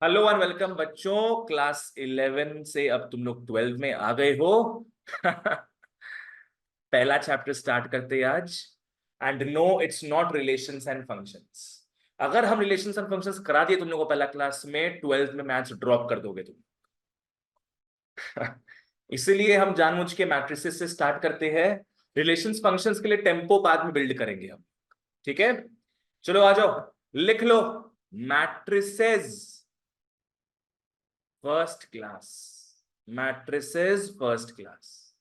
Hello and welcome बच्चों। Class 11 से अब तुम लोग 12 में आ गए हो। पहला चैप्टर स्टार्ट करते हैं आज। And no, it's not relations and functions. अगर हम रिलेशंस एंड फंक्शंस करा दिए तुम लोगों को पहला क्लास में, 12th में मैथ्स ड्रॉप कर दोगे तुम। इसीलिए हम जानबूझ के मैट्रिसेस से स्टार्ट करते हैं। रिलेशंस फंक्शंस के लिए टेम्पो बाद में बिल्ड करेंगे हम। ठीक है, चलो आ जाओ, लिख लो। Matrices first class. Matrices first class.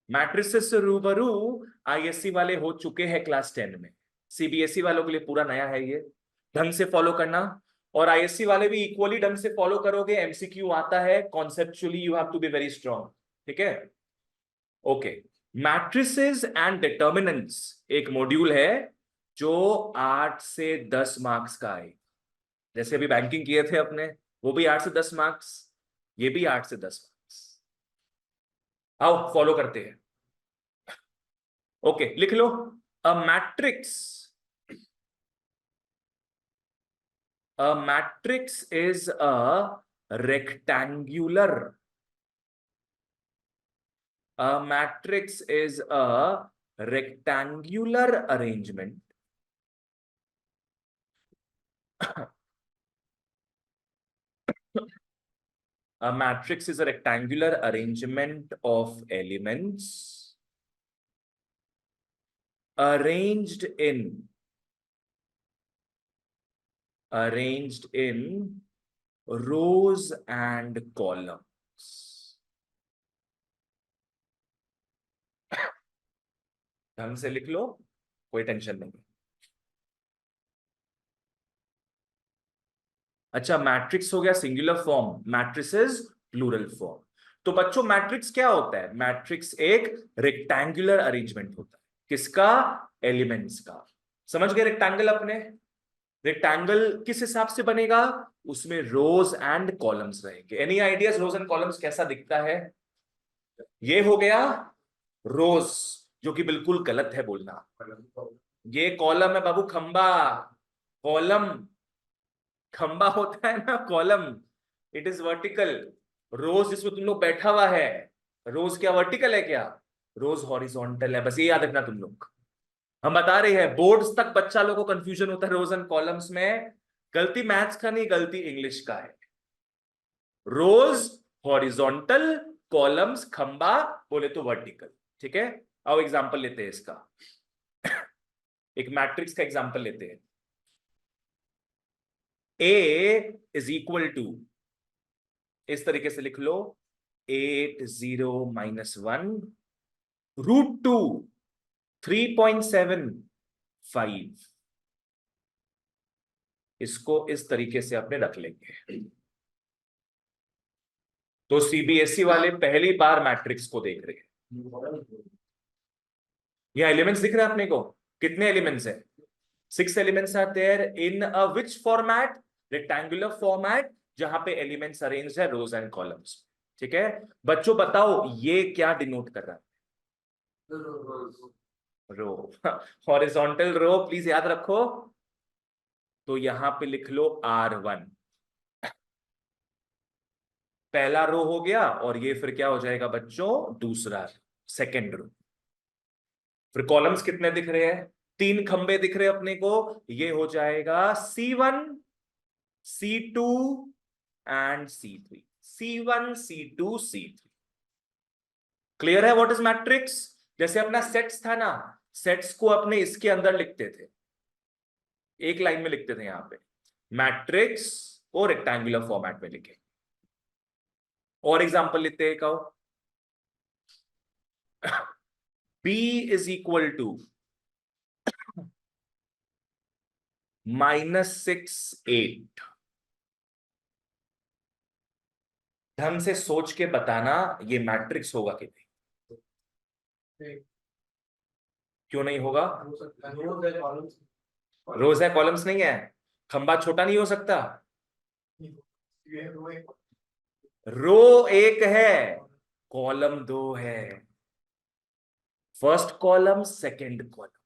Matrices से रूबरू आईएससी वाले हो चुके हैं क्लास 10 में। सीबीएसई वालों के लिए पूरा नया है ये, ढंग से फॉलो करना। और आईएससी वाले भी इक्वली ढंग से फॉलो करोगे। एमसीक्यू आता है, conceptually you have to be very strong. ठीक है, ओके। मैट्रिसेस एंड डिटर्मिनेंट्स एक मॉड्यूल है जो 8 से 10 मार्क्स का है। जैसे अभी बैंकिंग किए थे अपने, वो भी 8 से 10 मार्क्स, ये भी 8 से 10 मार्क्स। आओ फॉलो करते हैं। ओके, लिख लो। A matrix, a matrix is a rectangular, a matrix is a rectangular arrangement a matrix is a rectangular arrangement of elements arranged in rows and columns. ढंग से लिख लो, कोई टेंशन नहीं। अच्छा, मैट्रिक्स हो गया singular form, matrices plural form. तो बच्चों मैट्रिक्स क्या होता है? मैट्रिक्स एक रेक्टेंगुलर अरेंजमेंट होता है। किसका? एलिमेंट्स का। समझ गए रेक्टेंगल अपने? रेक्टेंगल किस हिसाब से बनेगा? उसमें रोज एंड कॉलम्स रहेंगे। Any ideas rows and columns कैसा दिखता है? ये हो गया रोज, जो कि बिल्कुल गलत है बोलना। ये कॉलम है बाबू, खंबा। कॉलम खंबा होता है ना, column. It is vertical. Rows जिसमें तुम लोग बैठा हुआ है, रोज क्या वर्टिकल है क्या? रोज हॉरिजॉन्टल है, बस ये याद रखना तुम लोग। हम बता रहे हैं, बोर्ड्स तक बच्चा लोगों को कंफ्यूजन होता है रोज एंड कॉलम्स में। गलती मैथ्स का नहीं, गलती इंग्लिश का है। रोज हॉरिजॉन्टल, कॉलम्स खंबा, बोले तो वर्टिकल। ठीक है, आओ एग्जांपल लेते हैं इसका। एक मैट्रिक्स का एग्जांपल लेते हैं। ए इज इक्वल टू, इस तरीके से लिख लो, 8 0 - 1 √2 3.75। इसको इस तरीके से अपने रख लेंगे। तो सीबीएसई वाले पहली बार मैट्रिक्स को देख रहे हैं। यह एलिमेंट्स दिख रहे हैं अपने को? कितने एलिमेंट्स है? 6 elements are there in a which format? Rectangular format, जहां पे एलिमेंट्स अरेंज है रोज एंड कॉलम्स। ठीक है बच्चों, बताओ ये क्या डिनोट कर रहा है? रो। हॉरिजॉन्टल रो, प्लीज याद रखो। तो यहां पे लिख लो R1, पहला रो हो गया। और ये फिर क्या हो जाएगा बच्चों? दूसरा, सेकेंड रो। फिर कॉलम्स कितने दिख रहे हैं? 3 खंबे दिख रहे हैं अपने को। ये हो जाएगा C1 C2 and C3, C1 C2 C3। Clear है व्हाट इज मैट्रिक्स? जैसे अपना सेट्स था ना, सेट्स को अपने इसके अंदर लिखते थे, एक लाइन में लिखते थे। यहां पे मैट्रिक्स को रेक्टेंगुलर फॉर्मेट में लिखे। और एग्जांपल लेते हैं, कहो। B is equal to -6 8। ढंग से सोच के बताना, ये मैट्रिक्स होगा कि नहीं? क्यों नहीं होगा? रोज है, कॉलम्स नहीं है। खंबा छोटा नहीं हो सकता? रो एक है, कॉलम 2 है। First column, second column,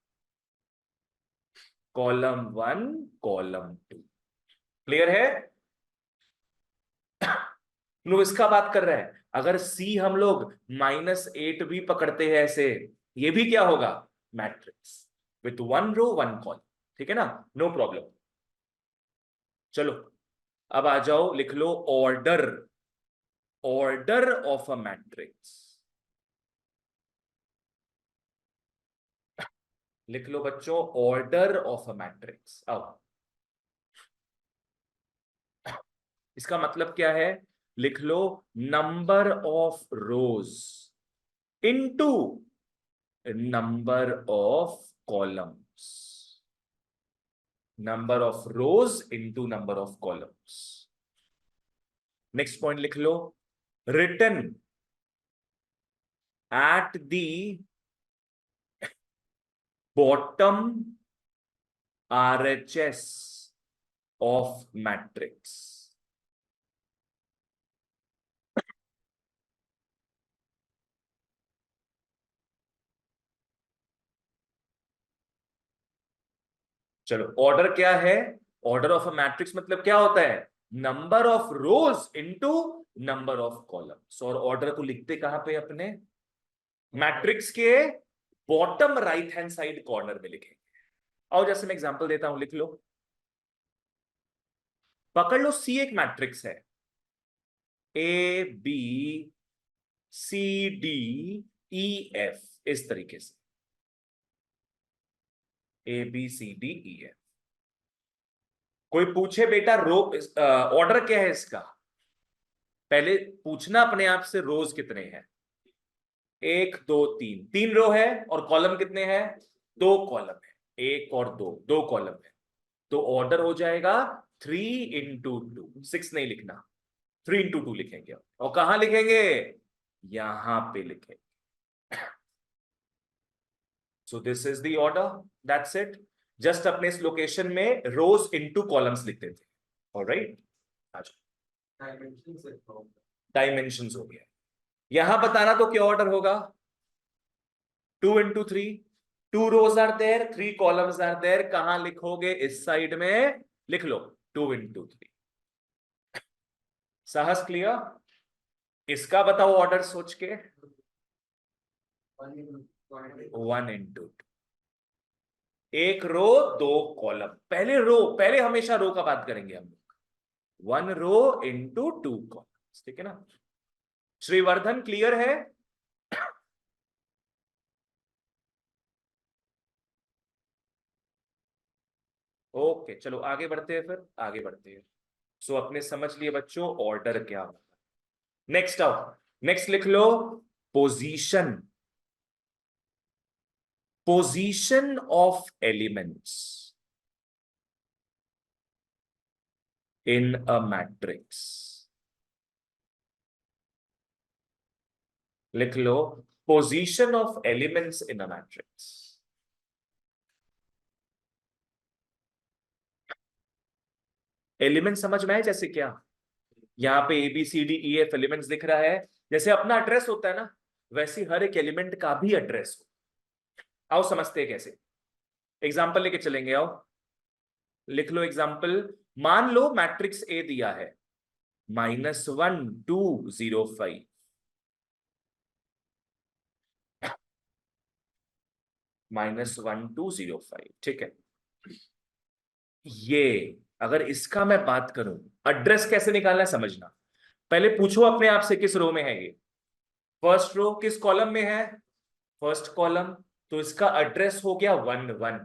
column 1 column 2। Clear है? नो, इसका बात कर रहे हैं। अगर सी हम लोग -8 भी पकड़ते हैं ऐसे, ये भी क्या होगा? Matrix with 1 row 1 column. ठीक है ना? No problem. चलो अब आ जाओ, लिख लो order, order of a matrix. लिख लो बच्चों, ऑर्डर ऑफ अ मैट्रिक्स। अब इसका मतलब क्या है? लिख लो number of rows into number of columns. Number of rows into number of columns. Next point लिख लो, written at the bottom RHS of matrix. चलो, ऑर्डर क्या है? ऑर्डर ऑफ अ मैट्रिक्स मतलब क्या होता है? Number of rows into number of columns. और ऑर्डर को लिखते कहां पे अपने? मैट्रिक्स के bottom right hand side corner में लिखेंगे। और जैसे मैं एग्जांपल देता हूं, लिख लो, पकड़ लो सी एक मैट्रिक्स है, ABCDEF, इस तरीके से ABCDEF। कोई पूछे बेटा रो ऑर्डर क्या है इसका, पहले पूछना अपने आप से रोज कितने हैं? 1 2 3, 3 रो है। और कॉलम कितने हैं? 2 कॉलम है। 1 और 2, 2 कॉलम है। तो ऑर्डर हो जाएगा 3 × 2, 6 नहीं लिखना, 3 × 2 लिखेंगे। और कहां लिखेंगे? यहां पे लिखेंगे। So this is the order, that's it. Just अपने इस लोकेशन में रोज इनटू कॉलम्स लिखते थे। ऑलराइट, डायमेंशंस हो गया। यहां बताना तो क्या ऑर्डर होगा? 2 × 3, 2 rows are there, 3 columns are there। कहां लिखोगे? इस साइड में लिख लो 2 × 3। साहस क्लियर? इसका बताओ ऑर्डर सोच के। 1 × 2, 1 रो 2 कॉलम। पहले रो, पहले हमेशा रो का बात करेंगे हम लोग। 1 रो × 2 कॉलम। ठीक है ना? श्रीवर्धन क्लियर है? ओके, चलो आगे बढ़ते हैं, फिर आगे बढ़ते हैं। सो अपने समझ लिए बच्चों ऑर्डर क्या होता है। नेक्स्ट आओ, नेक्स्ट लिख लो position, position of elements in a matrix. लिख लो position of elements in a matrix. Element समझ में आए? जैसे क्या, यहाँ पे ABCDEF एलिमेंट्स दिख रहा है, जैसे अपना एड्रेस होता है ना, वैसे हर एक एलिमेंट का भी एड्रेस हो। आओ समझते हैं कैसे, एग्जाम्पल लेके चलेंगे। आओ लिख लो एग्जाम्पल। मान लो मैट्रिक्स ए दिया है -1 2 0 5, -1 2 0 5। ठीक है, ये अगर इसका मैं बात करूं, एड्रेस कैसे निकालना है समझना। पहले पूछो अपने आप से किस रो में है ये? First row. किस कॉलम में है? First column. तो इसका एड्रेस हो गया 1 1।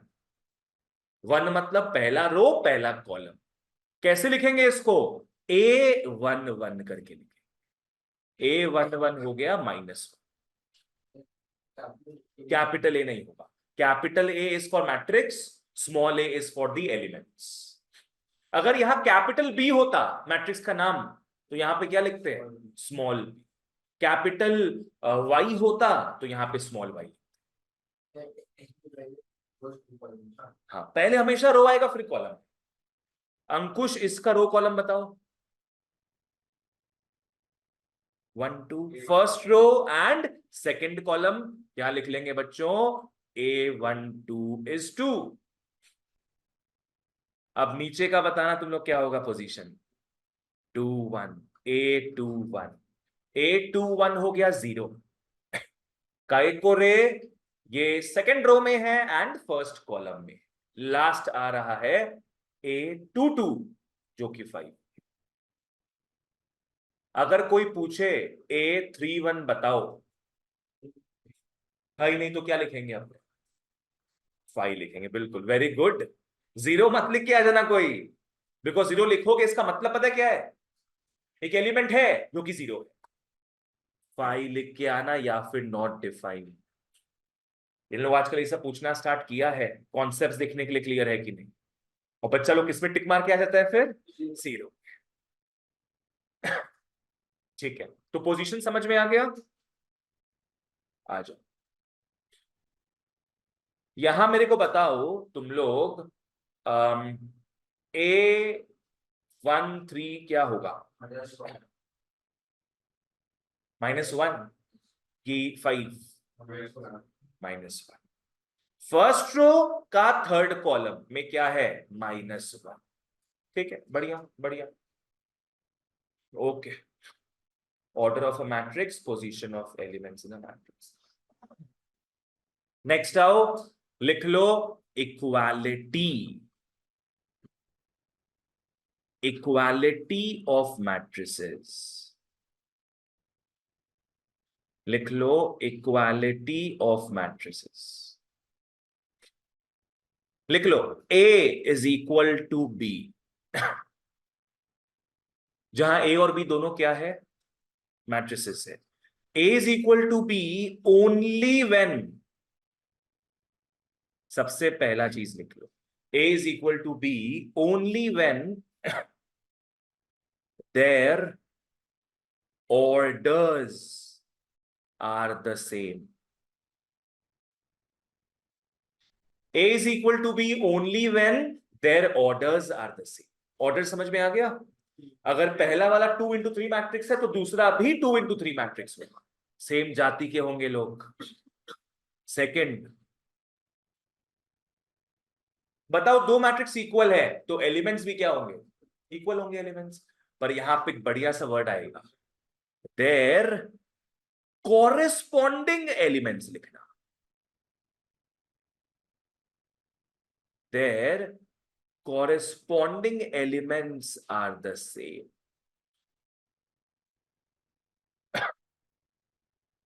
1 मतलब पहला रो पहला कॉलम। कैसे लिखेंगे इसको? A11 करके लिखेंगे। A11 हो गया -1। कैपिटल ए नहीं होगा। Capital A is for matrix, small A is for the elements. अगर यहां कैपिटल बी होता मैट्रिक्स का नाम, तो यहां पे क्या लिखते हैं? स्मॉल। कैपिटल वाई होता तो यहां पे स्मॉल वाई। हाँ, पहले हमेशा रो आएगा फिर कॉलम। अंकुश, इसका रो कॉलम बताओ। 1 2, first row and second column क्या लिख लेंगे बच्चों? A12 is 2। अब नीचे का बताना तुम लोग क्या होगा पोजीशन। 2 1 A 2 1 A 2 1 हो गया 0। काय को रे ये सेकंड रो में है एंड फर्स्ट कॉलम में। लास्ट आ रहा है A 2 2 जो कि 5। अगर कोई पूछे A 3 1 बताओ भाई, नहीं तो क्या लिखेंगे आप? 5 लिखेंगे, बिल्कुल, वेरी गुड। 0 मत लिख के आ जाना कोई, बिकॉज 0 लिखोगे इसका मतलब पता है क्या है? एक एलिमेंट है जो कि 0 है। 5 लिख के आना या फिर नॉट डिफाइंड। इन लोग आजकल ये सब पूछना स्टार्ट किया है, कॉन्सेप्ट्स देखने के लिए क्लियर है कि नहीं। और बच्चा लोग किसमें टिक मार के आ जाता है फिर? 0। ठीक है, तो पोजीशन समझ में आ गया। आ जाओ, यहां मेरे को बताओ तुम लोग, A 1 3 क्या होगा? -1 की 5? -1। फर्स्ट रो का थर्ड कॉलम में क्या है? -1। ठीक है, बढ़िया बढ़िया। Okay, order of a matrix, position of elements in a matrix. Next आओ, लिख लो इक्वालिटी। Equality of matrices. लिख लो इक्वालिटी ऑफ मैट्रिसेस। लिख लो A is equal to B, जहां A और B दोनों क्या है? मैट्रिसेस है। A is equal to B only when, सबसे पहला चीज लिख लो, A is equal to B only when there orders are the same. A is equal to B only when their orders are the same. Order समझ में आ गया? अगर पहला वाला 2 into 3 मैट्रिक्स है तो दूसरा भी 2 into 3 मैट्रिक्स होगा, सेम जाति के होंगे लोग। सेकंड, बताओ दो मैट्रिक्स इक्वल है तो एलिमेंट्स भी क्या होंगे? इक्वल होंगे एलिमेंट्स। पर यहां पे बढ़िया सा वर्ड आएगा, देयर कॉरेस्पॉन्डिंग एलिमेंट्स लिखना। There corresponding elements are the same.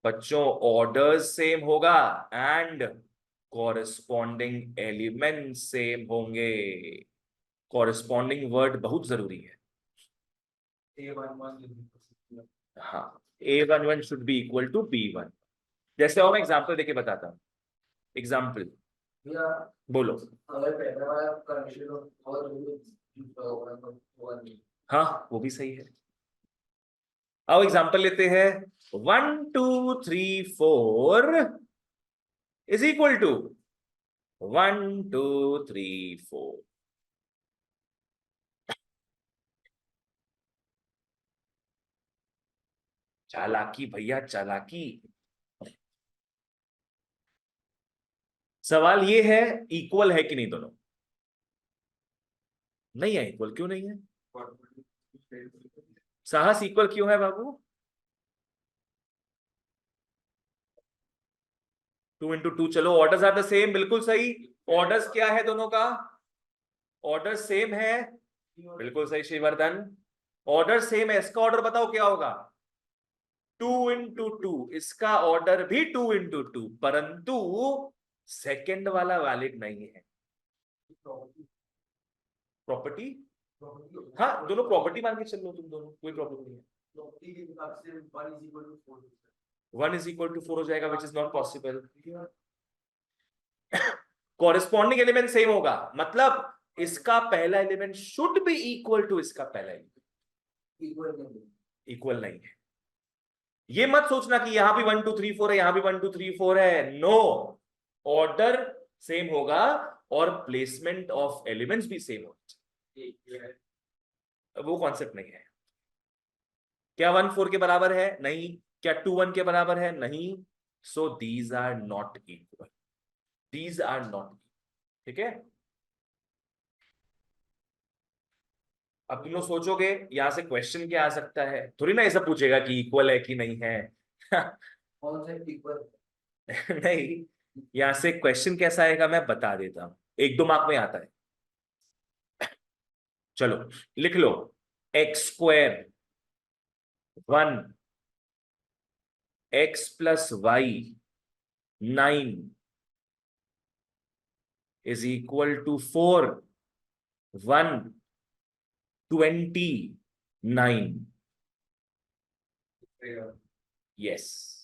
बच्चों ऑर्डर्स सेम होगा एंड कॉरेस्पॉन्डिंग एलिमेंट सेम होंगे। कॉरेस्पॉन्डिंग वर्ड बहुत जरूरी है। हाँ, A 1 1 should be equal to B 1। जैसे और मैं एग्जाम्पल देके बताता हूं। एग्जाम्पल बोलो। हाँ, वो भी सही है। आओ एग्जाम्पल लेते हैं। 1 2 3 4 इज इक्वल टू 1 2 3 4। चालाकी भैया, चालाकी। सवाल ये है, इक्वल है कि नहीं दोनों? नहीं है इक्वल, क्यों नहीं है? साहस, इक्वल क्यों है बाबू? 2 into 2, चलो ऑर्डर्स आर द सेम, बिल्कुल सही। ऑर्डर्स क्या है दोनों का? ऑर्डर सेम है, बिल्कुल सही श्रीवर्धन। ऑर्डर सेम है, इसका ऑर्डर बताओ क्या होगा? 2 into 2। इसका ऑर्डर भी 2 into 2, परंतु सेकंड वाला वैलिड नहीं है। प्रॉपर्टी, हाँ दोनों प्रॉपर्टी मान के चल लो तुम दोनों, कोई प्रॉब्लम नहीं है। 1 is equal to 4 हो जाएगा, which is not possible. Corresponding element सेम होगा, मतलब इसका पहला element should be equal to इसका पहला एलिमेंट। इक्वल नहीं है। ये मत सोचना कि यहां भी 1 2 3 4 है, यहां भी 1 2 3 4 है। नो, ऑर्डर सेम होगा और प्लेसमेंट ऑफ एलिमेंट्स भी सेम होगा। वो कॉन्सेप्ट नहीं है। क्या 1 4 के बराबर है? नहीं। क्या 2 1 के बराबर है? नहीं। So these are not equal, these are not. ठीक है, अब तुम लोग सोचोगे यहाँ से क्वेश्चन क्या आ सकता है, थोड़ी ना ऐसा पूछेगा कि इक्वल है कि नहीं है। कौन सा इक्वल? नहीं, यहाँ से क्वेश्चन कैसा आएगा मैं बता देता हूँ, एक दो मार्क में आता है। चलो लिख लो, x square 1, x plus y 9 is equal to 4 129। Yes,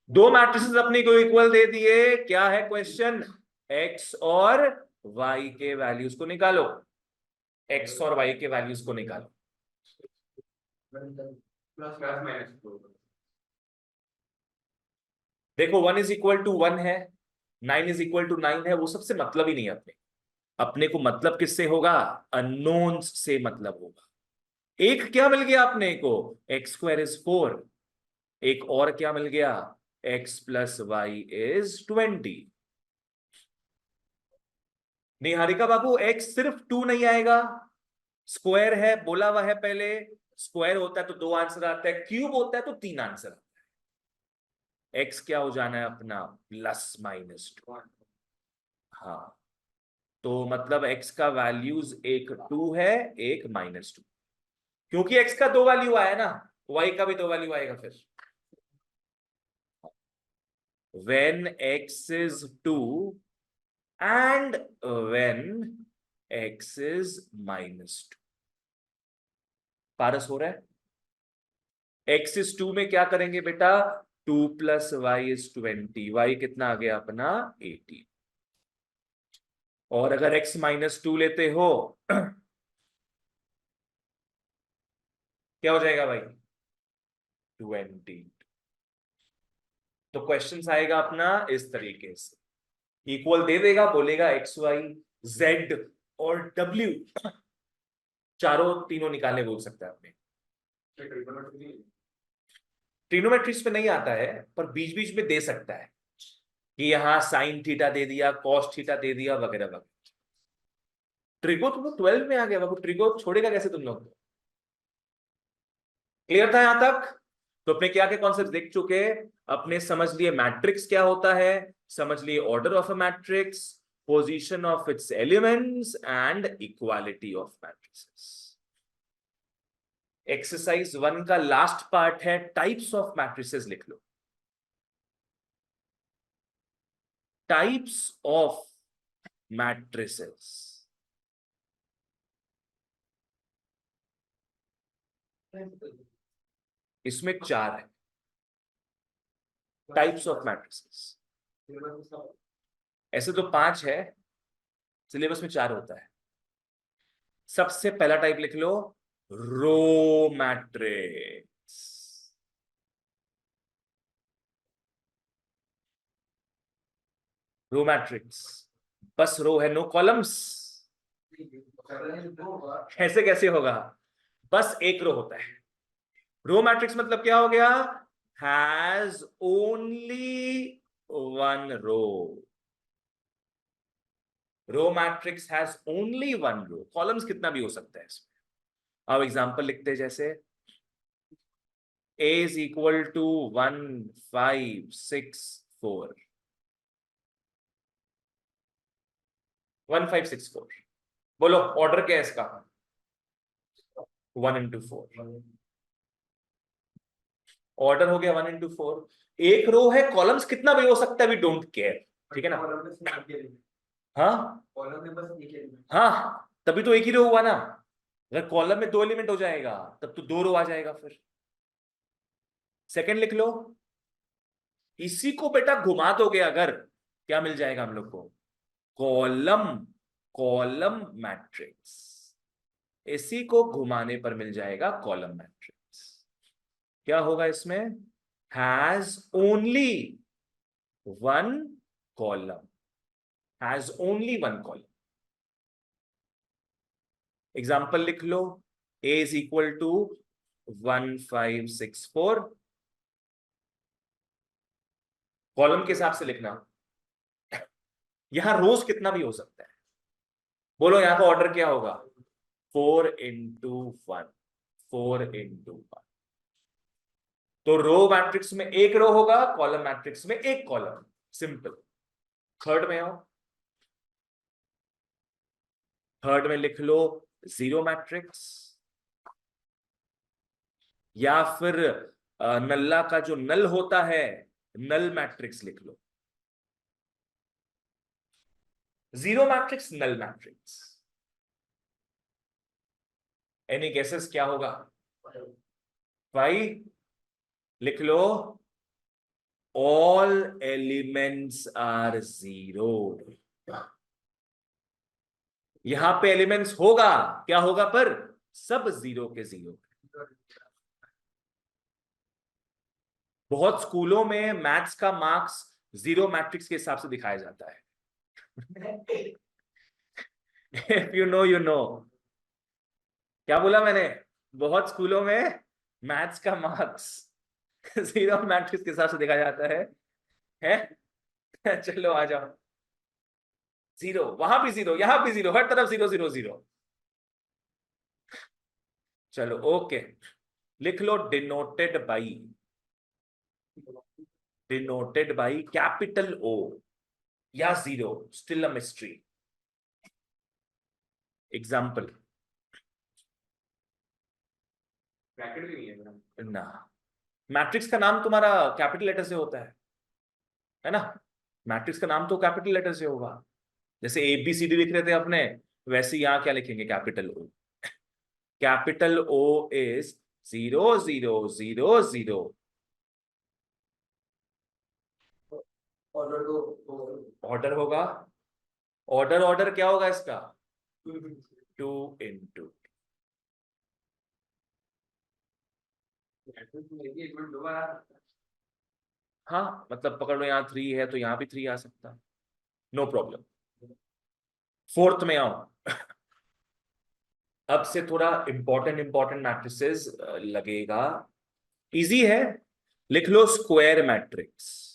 दो मैट्रिसेस अपने को इक्वल दे दिए, क्या है क्वेश्चन, एक्स और वाई के वैल्यूज को निकालो, एक्स और वाई के वैल्यूज को निकालो। Plus minus. देखो 1 इज इक्वल टू 1 है, 9 इज इक्वल टू 9 है, वो सबसे मतलब ही नहीं है अपने, अपने को मतलब किससे होगा, अननोन्स से मतलब होगा। एक क्या मिल गया अपने को, एक्स स्क्वायर इज 4, एक और क्या मिल गया, x plus y is 20। Niharika बाबू एक्स सिर्फ 2 नहीं आएगा, स्क्वायर है बोला हुआ है पहले, स्क्वायर होता है तो 2 आंसर आता है, क्यूब होता है तो 3 आंसर आता है। एक्स क्या हो जाना है अपना, +-2। हाँ, तो मतलब एक्स का वैल्यूज एक 2 है, एक -2, क्योंकि एक्स का 2 वैल्यू आया ना, वाई का भी 2 वैल्यू आएगा फिर। when x is 2 and when x is -2। पारस हो रहा है, x is 2 में क्या करेंगे बेटा, 2 + y is 20, y कितना आ गया अपना 18। और अगर x -2 लेते हो क्या हो जाएगा भाई, 20। तो क्वेश्चन आएगा अपना इस तरीके से, इक्वल दे देगा, बोलेगा एक्स वाई जेड और डब्ल्यू चारों तीनों निकालने बोल सकता है अपने। ट्रिग्नोमेट्रीज पे नहीं आता है, पर बीच बीच में दे सकता है कि यहाँ साइन थीटा दे दिया, कॉस थीटा दे दिया, वगैरह वगैरह। ट्रिगो तो 12 में आ गया बाबू, ट्रिगो छोड़ेगा कैसे तुम लोग। क्लियर था यहां तक, तो अपने क्या के कॉन्सेप्ट देख चुके, अपने समझ लिए मैट्रिक्स क्या होता है, समझ लिए order of a matrix, position of its elements and equality of matrices. Exercise 1 का लास्ट पार्ट है टाइप्स ऑफ मैट्रिसेस, लिख लो, टाइप्स ऑफ मैट्रिसेस। इसमें 4 है टाइप्स ऑफ मैट्रिसेस, ऐसे तो 5 है, सिलेबस में 4 होता है। सबसे पहला टाइप लिख लो, रो मैट्रिक्स। रो मैट्रिक्स बस रो है, नो कॉलम्स। ऐसे कैसे होगा, बस एक रो होता है। रो मैट्रिक्स मतलब क्या हो गया, has only 1 row. Row matrix has only 1 row, columns कितना भी हो सकता है इसमें। अब एग्जांपल लिखते हैं, जैसे A is equal to 1 5 6 4, 1 5 6 4, बोलो ऑर्डर क्या है इसका, 1 into 4। ऑर्डर हो गया 1 into 4, एक रो है, कॉलम्स कितना भी हो सकता है, वी डोंट केयर, ठीक है ना। हाँ हाँ, तभी तो एक ही रो हुआ ना, अगर कॉलम में 2 एलिमेंट हो जाएगा तब तो 2 रो आ जाएगा फिर। सेकंड लिख लो, इसी को बेटा घुमा दोगे अगर, क्या मिल जाएगा हम लोग को, कॉलम, कॉलम मैट्रिक्स। इसी को घुमाने पर मिल जाएगा कॉलम मैट्रिक्स। क्या होगा इसमें, has only 1 column, has only 1 column. Example लिख लो, A is equal to 1 5 6 4, column के हिसाब से लिखना, यहां रोज कितना भी हो सकता है, बोलो यहां का ऑर्डर क्या होगा, 4 into 1, 4 into 1। तो रो मैट्रिक्स में एक रो होगा, कॉलम मैट्रिक्स में एक कॉलम, सिंपल। थर्ड में आओ, थर्ड में लिख लो जीरो मैट्रिक्स, या फिर नल्ला का जो नल होता है नल मैट्रिक्स लिख लो। Zero matrix, null matrix. Any guesses क्या होगा? 5 लिख लो। All elements are zero. यहां पे एलिमेंट्स होगा, क्या होगा पर? सब जीरो के जीरो। बहुत स्कूलों में मैथ्स का मार्क्स जीरो मैट्रिक्स के हिसाब से दिखाया जाता है। If you know you know. क्या बोला मैंने? बहुत स्कूलों में मैथ्स का मार्क्स जीरो मैट्रिक्स के हिसाब से देखा जाता है? चलो आ जाओ। जीरो, वहां भी जीरो, यहां भी जीरो, हर तरफ जीरो जीरो जीरो। चलो ओके, लिख लो डिनोटेड बाई कैपिटल ओ या zero, still a mystery. Example bracket भी नहीं है मेरा। ना, मैट्रिक्स का नाम तुम्हारा कैपिटल लेटर से होता है ना? मैट्रिक्स का नाम तो कैपिटल लेटर से होगा। जैसे ABCD लिख रहे थे अपने, वैसे यहां क्या लिखेंगे? Capital O. Capital O is 0 0 0 0। Order तो ऑर्डर होगा, ऑर्डर क्या होगा इसका? 2 into। एक मिनट दोबारा। हाँ मतलब पकड़ लो, यहाँ 3 है तो यहाँ भी 3 आ सकता, नो प्रॉब्लम। फोर्थ में आओ। अब से थोड़ा इंपॉर्टेंट मैट्रिसेस लगेगा, इजी है। लिख लो square matrix.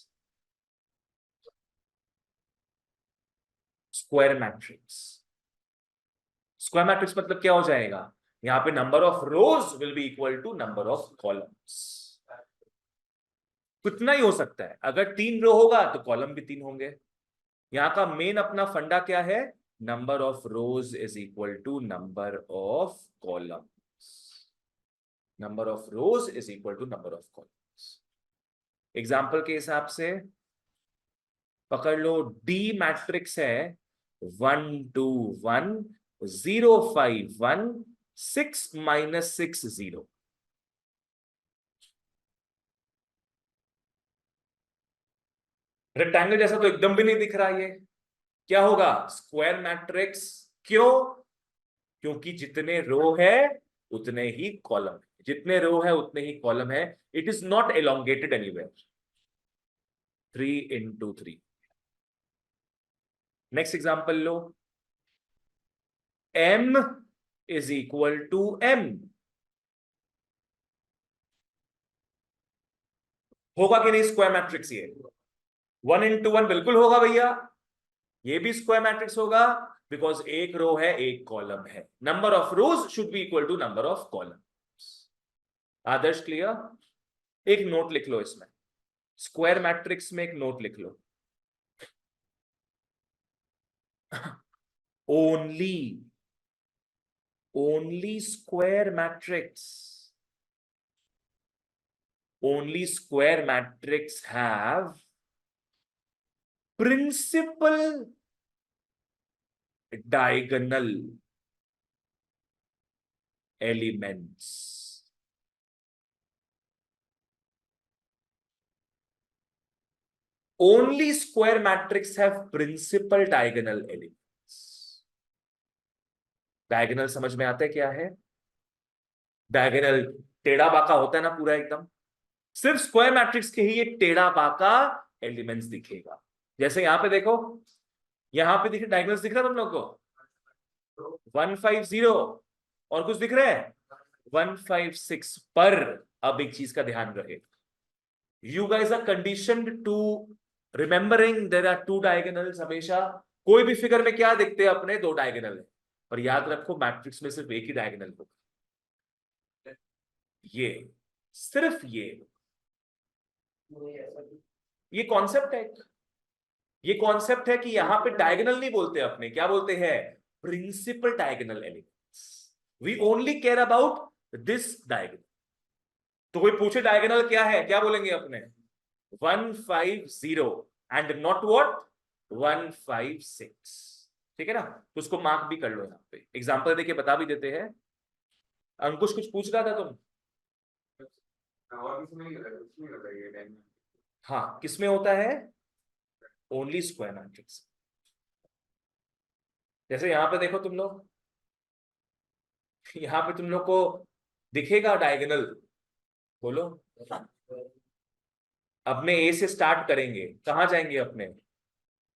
Square matrix, square matrix मतलब क्या हो जाएगा? यहां पे number of rows will be equal to number of columns. कितना ही हो सकता है, अगर 3 रो होगा तो कॉलम भी 3 होंगे। यहां का मेन अपना फंडा क्या है? Number of rows is equal to number of columns. Number of rows is equal to number of columns. Example के हिसाब से पकड़ लो, डी मैट्रिक्स है 1 2 1 0 5 1 6 -6 0। रेक्टेंगल जैसा तो एकदम भी नहीं दिख रहा ये, क्या होगा? Square matrix. क्यों? क्योंकि जितने रो है उतने ही कॉलम है, जितने रो है उतने ही कॉलम है। It is not elongated anywhere. 3 into 3। Next example लो, m is equal to m। होगा कि नहीं स्क्वायर मैट्रिक्स ये? 1 into 1 बिल्कुल होगा भैया। ये भी स्क्वायर मैट्रिक्स होगा, बिकॉज एक रो है एक कॉलम है। Number of rows should be equal to number of columns. Adarsh clear? एक नोट लिख लो इसमें, स्क्वायर मैट्रिक्स में एक नोट लिख लो। only square matrix, only square matrix have principal diagonal elements. Only square matrix have principal diagonal elements. Diagonal समझ में आता है क्या है? डायगोनल टेढ़ा बाका होता है ना पूरा एकदम, सिर्फ स्क्वायर मैट्रिक्स के ही ये टेढ़ा बाका एलिमेंट्स दिखेगा। जैसे यहां पे देखो, यहां पे दिखे डायगोनल्स दिख रहा है तुम लोग को? 150 और कुछ दिख रहा है 156 पर। अब एक चीज का ध्यान रहे, you guys are conditioned to remembering there are 2 diagonals. हमेशा कोई भी फिगर में क्या दिखते हैं अपने? 2 डायगोनल है। और याद रखो मैट्रिक्स में सिर्फ एक ही डायगोनल होगा, ये, सिर्फ ये कॉन्सेप्ट है। ये कॉन्सेप्ट है कि यहां पे डायगोनल नहीं बोलते अपने, क्या बोलते हैं, principal diagonal elements. We only care about this diagonal. तो कोई पूछे डायगोनल क्या है, क्या बोलेंगे अपने, 150 एंड नॉट व्हाट 156। ठीक है ना, तो उसको मार्क भी कर लो, यहां पे एग्जांपल देके बता भी देते हैं। अंकुश कुछ पूछ रहा था तुम? और किसी में नहीं होता, कुछ नहीं होता ये टाइम में। हाँ, किसमें होता है, ओनली स्क्वायर मैट्रिक्स। जैसे यहां पे देखो तुम लोग, यहां पे तुम लोग को दिखेगा डायगोनल, बोलो। अपने ए से स्टार्ट करेंगे, कहां जाएंगे, अपने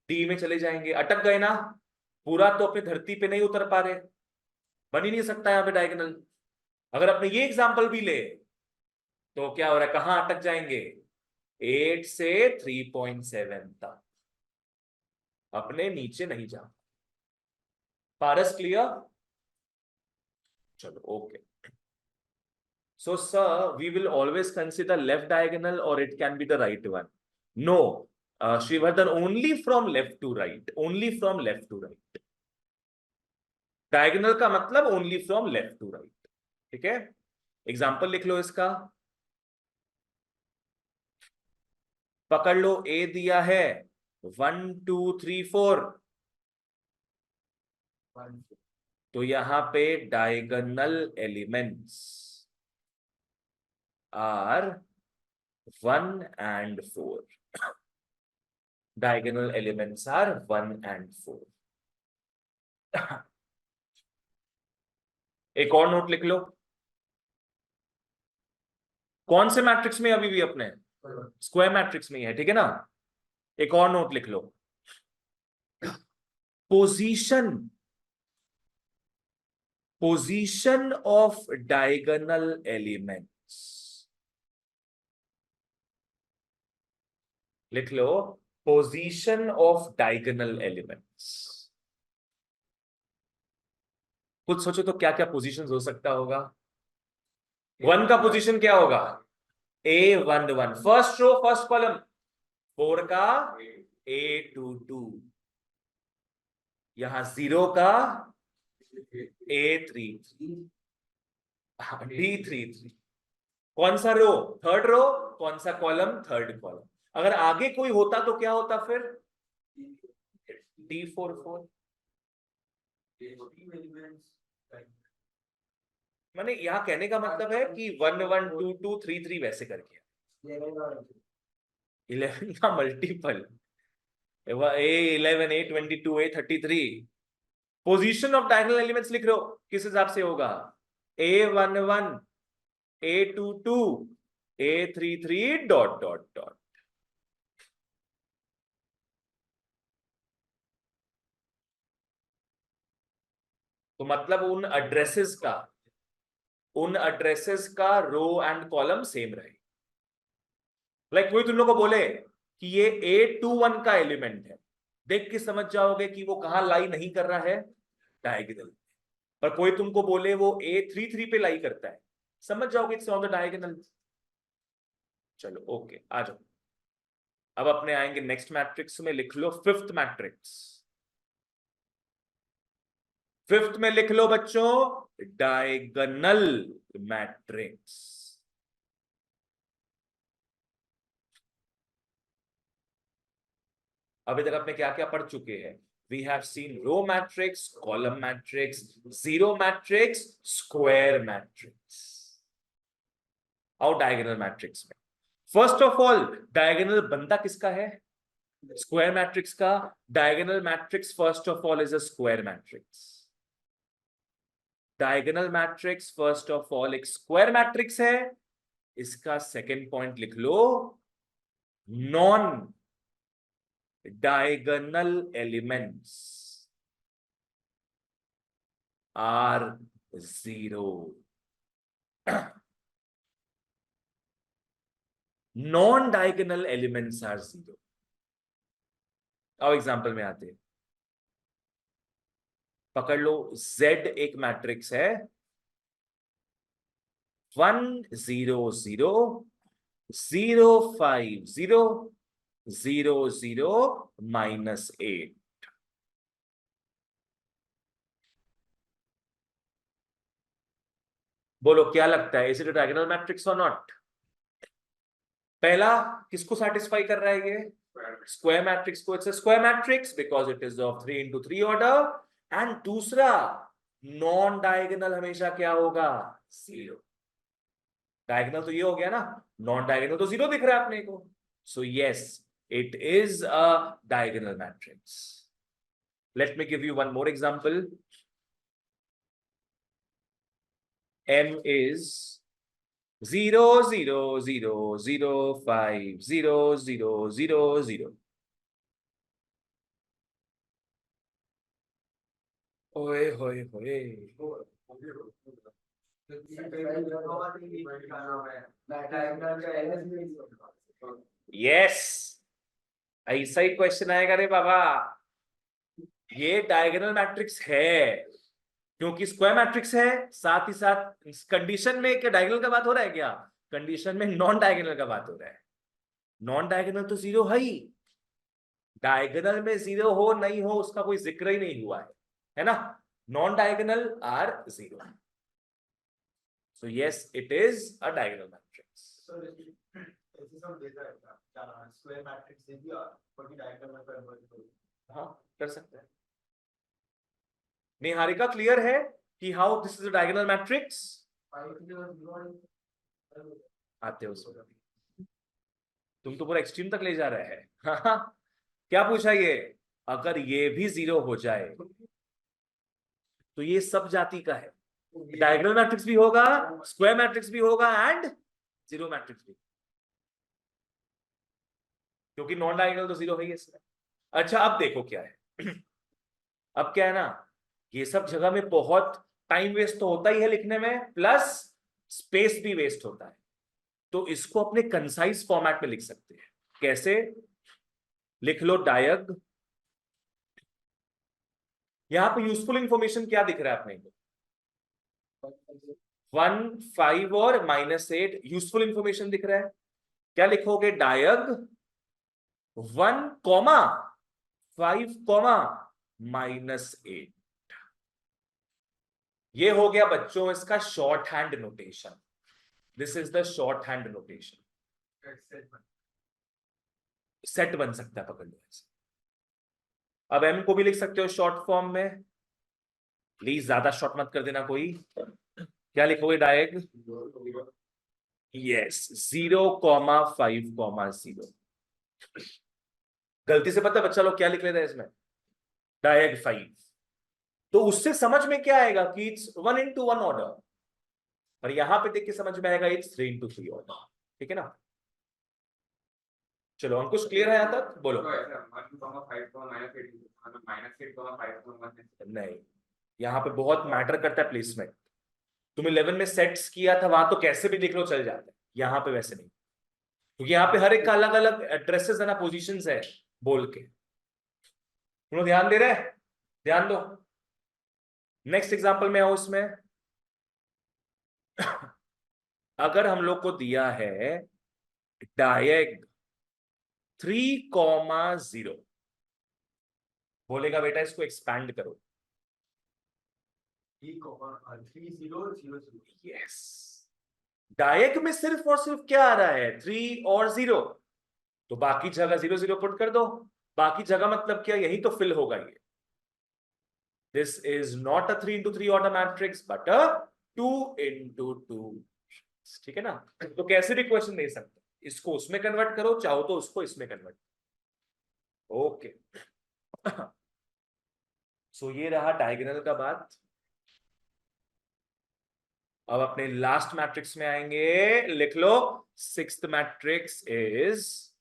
डी में चले जाएंगे, अटक गए ना, पूरा तो अपनी धरती पे नहीं उतर पा रहे, बन ही नहीं सकता यहाँ पे डायगोनल। अगर अपने ये एग्जांपल भी ले तो क्या हो रहा है, कहां अटक जाएंगे, 8 से 3.7 तक, अपने नीचे नहीं जा। पारस क्लियर? चलो okay. So, sir, we will always consider left diagonal or it can be the right one. No, Srivardhan, only from left to right. Only from left to right. Diagonal का मतलब only from left to right. ठीक है? Example लिख लो इसका। पकड़ लो, A दिया है 1 2 3 4, तो यहां पे diagonal elements are 1 and 4. Diagonal elements are 1 and 4. एक और नोट लिख लो। कौन से मैट्रिक्स में, अभी भी अपने स्क्वायर मैट्रिक्स में ही है, ठीक है ना। एक और नोट लिख लो, position position of diagonal elements, लिख लो, पोजीशन ऑफ डायगोनल एलिमेंट्स। कुछ सोचो तो क्या क्या पोजीशन हो सकता होगा। 1 का पोजीशन क्या होगा, A1 1, first row first column. 4 का A2 2, यहां 0 का A3 D3 3। कौन सा रो, थर्ड रो, कौन सा कॉलम, थर्ड कॉलम। अगर आगे कोई होता तो क्या होता फिर, D4 4। मैंने यहां कहने का मतलब है कि 1 1 2 2 3 3 वैसे करके 11 का multiple, A11 A22 A33। Position of diagonal elements लिख रहे हो, किस हिसाब से होगा, A11 A22 A33 dot dot dot. तो मतलब उन एड्रेसेस का रो एंड कॉलम सेम रहे। लाइक कोई तुम लोग को बोले कि ये A21 का एलिमेंट है, देख के समझ जाओगे कि वो कहां लाई नहीं कर रहा है, डायगोनल। पर कोई तुमको बोले वो A33 पे लाई करता है, समझ जाओगे इट्स ऑन द डायगोनल। चलो ओके, आ जाओ। अब अपने आएंगे नेक्स्ट मैट्रिक्स में, लिख लो फिफ्थ मैट्रिक्स। फिफ्थ में लिख लो बच्चों, डायगोनल मैट्रिक्स। अभी तक आपने क्या क्या पढ़ चुके हैं, we have seen row matrix, column matrix, zero matrix, square matrix. और डायगोनल मैट्रिक्स में फर्स्ट ऑफ ऑल डायगोनल बनता किसका है, स्क्वायर मैट्रिक्स का। Diagonal matrix first of all is a square matrix. Diagonal matrix first of all एक square matrix है। इसका second point लिख लो, non diagonal elements are 0। Non diagonal elements are 0। अब एग्जांपल में आते हैं, पकड़ लो, Z एक मैट्रिक्स है, 1 0 0 0 5 0 0 0 -8। बोलो क्या लगता है, is it a diagonal matrix और नॉट? पहला किसको सेटिस्फाई कर रहा है, ये स्क्वायर मैट्रिक्स को। It's a square matrix because it is of 3 into 3 order. And दूसरा, नॉन डायगोनल हमेशा क्या होगा, जीरो। डायगोनल तो ये हो गया ना, नॉन डायगोनल तो जीरो दिख रहा है अपने को। सो yes, it is a diagonal matrix. Let me give you one more example. M is 0 0 0 0 5 0 0 0 0। ओए होए होए, यस, ऐसा ही क्वेश्चन आएगा रे बाबा। ये डायगोनल मैट्रिक्स है क्योंकि स्क्वायर मैट्रिक्स है, साथ ही साथ कंडीशन में क्या डायगोनल का बात हो रहा है क्या, कंडीशन में नॉन डायगोनल का बात हो रहा है। नॉन डायगोनल तो जीरो है ही, डायगोनल में जीरो हो नहीं हो उसका कोई जिक्र ही नहीं हुआ है ना। Non diagonal are zero. So yes, it is a diagonal matrix. हाँ, कर सकते हैं। निहारिका क्लियर है कि how this is a diagonal matrix? आते हो उसमें, तुम तो पूरा एक्सट्रीम तक ले जा रहे हैं। हाँ, क्या पूछा ये, अगर ये भी जीरो हो जाए तो ये सब जाति का है, डायगोनल मैट्रिक्स भी होगा, स्क्वायर मैट्रिक्स भी होगा एंड जीरो मैट्रिक्स भी, क्योंकि नॉन डायगोनल तो जीरो है ही इसमें। अच्छा, अब देखो क्या है। अब क्या है ना, ये सब जगह में बहुत टाइम वेस्ट तो होता ही है लिखने में, प्लस स्पेस भी वेस्ट होता है। तो इसको अपने कंसाइज फॉर्मेट में लिख सकते हैं। कैसे? लिख लो डायग। यहां पे यूजफुल इंफॉर्मेशन क्या दिख रहा है अपने को, 1 5 और -8 यूजफुल इंफॉर्मेशन दिख रहा है। क्या लिखोगे, डायग 1 कॉमा 5 कॉमा -8। ये हो गया बच्चों इसका short hand notation. This is the short hand notation. Set बन सकता है, पकड़ लो ऐसे। अब एम को भी लिख सकते हो शॉर्ट फॉर्म में, प्लीज ज्यादा शॉर्ट मत कर देना कोई। क्या लिखोगे, डायग यस 0,5,0। गलती से पता है बच्चा लोग क्या लिख लेते हैं इसमें, डायग 5। तो उससे समझ में क्या आएगा कि इट्स 1 into 1 ऑर्डर, पर यहां पे देख के समझ में आएगा इट्स 3 into 3 ऑर्डर। ठीक है ना? चलो अंकुश, क्लियर है यहां तक? बोलो। नहीं, यहाँ पे बहुत मैटर करता है प्लेसमेंट। तुम 11 में सेट्स किया था वहां तो कैसे भी देख लो चल जाता है, यहाँ पे वैसे नहीं, क्योंकि यहाँ पे हर एक का अलग अलग एड्रेसेस है ना, पोजीशंस है बोल के। तुम लोग ध्यान दे रहे हैं? ध्यान दो। नेक्स्ट एग्जांपल में आओ इसमें। अगर हम लोग को दिया है डायग 3,0, बोलेगा बेटा इसको एक्सपैंड करो। यस, डायग में सिर्फ और सिर्फ क्या आ रहा है, 3 और 0, तो बाकी जगह 0 0 पुट कर दो। बाकी जगह मतलब क्या, यही तो फिल होगा ये। This is not a 3 into 3 order matrix but a 2 into 2। ठीक है ना? तो कैसे भी क्वेश्चन दे सकते, इसको उसमें कन्वर्ट करो, चाहो तो उसको इसमें कन्वर्ट। ओके। सो ये रहा डायगोनल का बात। अब अपने लास्ट मैट्रिक्स में आएंगे, लिख लो। Sixth matrix is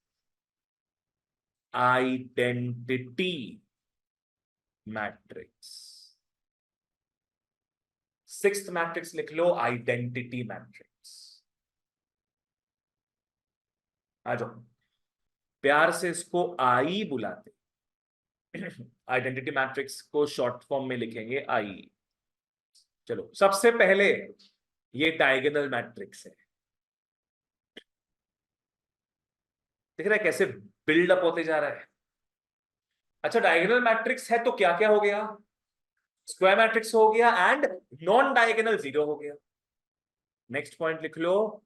identity matrix. Sixth matrix लिख लो, आइडेंटिटी मैट्रिक्स। आ जाओ, प्यार से इसको आई बुलाते। आइडेंटिटी मैट्रिक्स को शॉर्ट फॉर्म में लिखेंगे आई। चलो सबसे पहले ये डायगोनल मैट्रिक्स है, दिख रहा है कैसे बिल्डअप होते जा रहा है। अच्छा डायगोनल मैट्रिक्स है तो क्या क्या हो गया, स्क्वायर मैट्रिक्स हो गया एंड नॉन डायगोनल जीरो हो गया। नेक्स्ट पॉइंट लिख लो,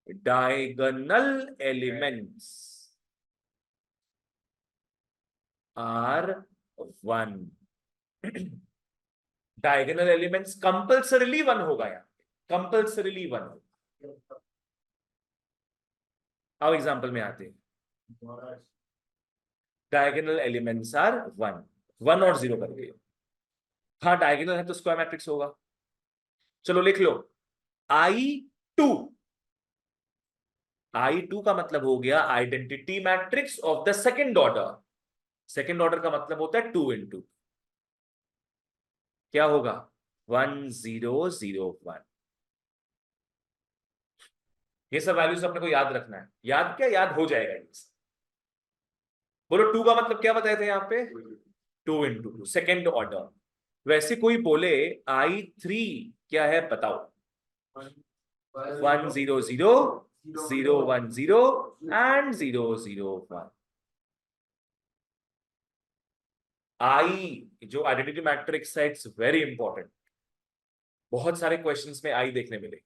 diagonal elements are one. Diagonal elements compulsorily one होगा, यहाँ कंपल्सरीली वन होगा। अब एग्जांपल में आते हैं, diagonal elements are one, one और जीरो करके। हाँ डायगोनल है तो स्क्वायर मैट्रिक्स होगा। चलो लिख लो I2। I2 का मतलब हो गया identity matrix of the second order. Second order का मतलब होता है 2 × क्या होगा 1001। ये सब वैल्यूज अपने को याद रखना है, याद क्या याद हो जाएगा ये सब। बोलो 2 का मतलब क्या बताए थे यहाँ पे, 2 × 2 सेकेंड ऑर्डर। वैसे कोई बोले I3 क्या है बताओ, 100 010 एंड 001। आई जो आइडेंटिटी मैट्रिक्स है इट्स वेरी इंपॉर्टेंट, बहुत सारे क्वेश्चंस में आई देखने मिले।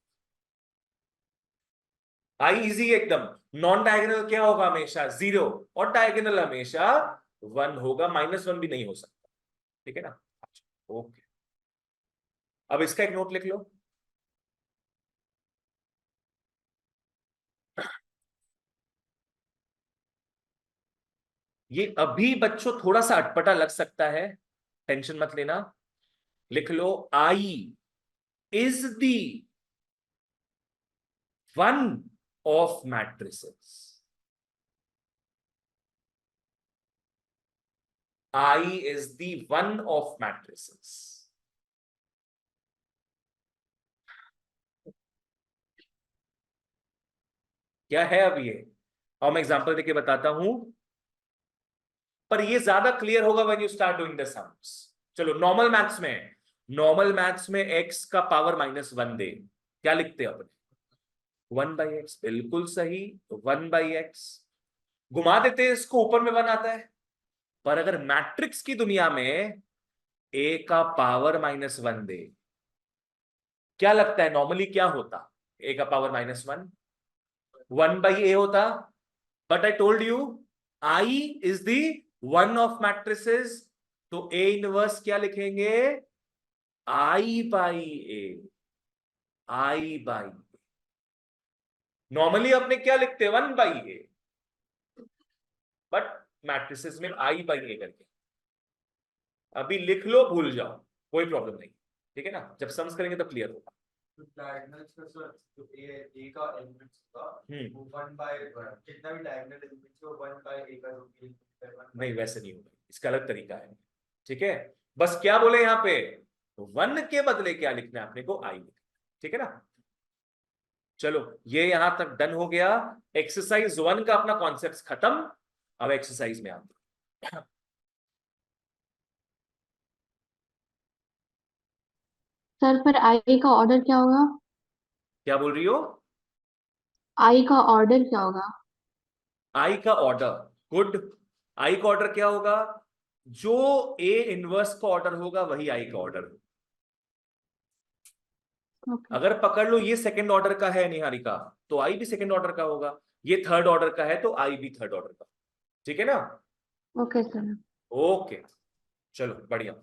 आई इजी एकदम। नॉन डायगोनल क्या होगा हमेशा जीरो, और डायगोनल हमेशा वन होगा, -1 भी नहीं हो सकता, ठीक है ना। ओके अब इसका एक नोट लिख लो। ये अभी बच्चों थोड़ा सा अटपटा लग सकता है, टेंशन मत लेना। लिख लो I is the one of matrices. I is the one of matrices. क्या है अब ये, और मैं एग्जांपल देके बताता हूं, पर ये ज्यादा क्लियर होगा when you start doing the sums. चलो नॉर्मल मैथ्स में, नॉर्मल मैथ्स में x का पावर -1 दे, क्या लिखते हैं अपने 1/x, बिल्कुल सही 1/x। घुमा देते हैं इसको, ऊपर में 1 आता है। पर अगर मैट्रिक्स की दुनिया में a का पावर -1 दे, क्या लगता है नॉर्मली क्या होता, a का पावर -1 1/a होता। But I told you I is the one of matrices, तो a इनवर्स क्या लिखेंगे I/a। I/a नॉर्मली अपने क्या लिखते हैं 1/a, बट मैट्रिसेस में I/a करके। अभी लिख लो भूल जाओ कोई प्रॉब्लम नहीं, ठीक है ना, जब सम्स करेंगे तो क्लियर होगा। तो डायगोनल्स का सर जो ए का एलिमेंट्स होगा वो 1/1, कितना भी डायगोनल एलिमेंट्स हो 1/a का जो भी नहीं वैसे नहीं होगा, इसका अलग तरीका है, ठीक है। बस क्या बोले यहाँ पे 1 के बदले क्या लिखना है अपने को I लिखना, ठीक है ना। चलो ये यहां तक डन हो गया। एक्सरसाइज 1 का अपना कॉन्सेप्ट खत्म, अब एक्सरसाइज में आते हैं। सर पर आई का ऑर्डर क्या होगा? क्या बोल रही हो, आई का ऑर्डर क्या होगा? आई का ऑर्डर, गुड। आई का ऑर्डर क्या होगा, जो ए इनवर्स का ऑर्डर होगा वही आई का ऑर्डर होगा। ओके। अगर पकड़ लो ये सेकंड ऑर्डर का है निहारिका, तो आई भी सेकंड ऑर्डर का होगा। ये थर्ड ऑर्डर का है तो आई भी थर्ड ऑर्डर का, ठीक है ना। Okay sir. ओके चलो बढ़िया।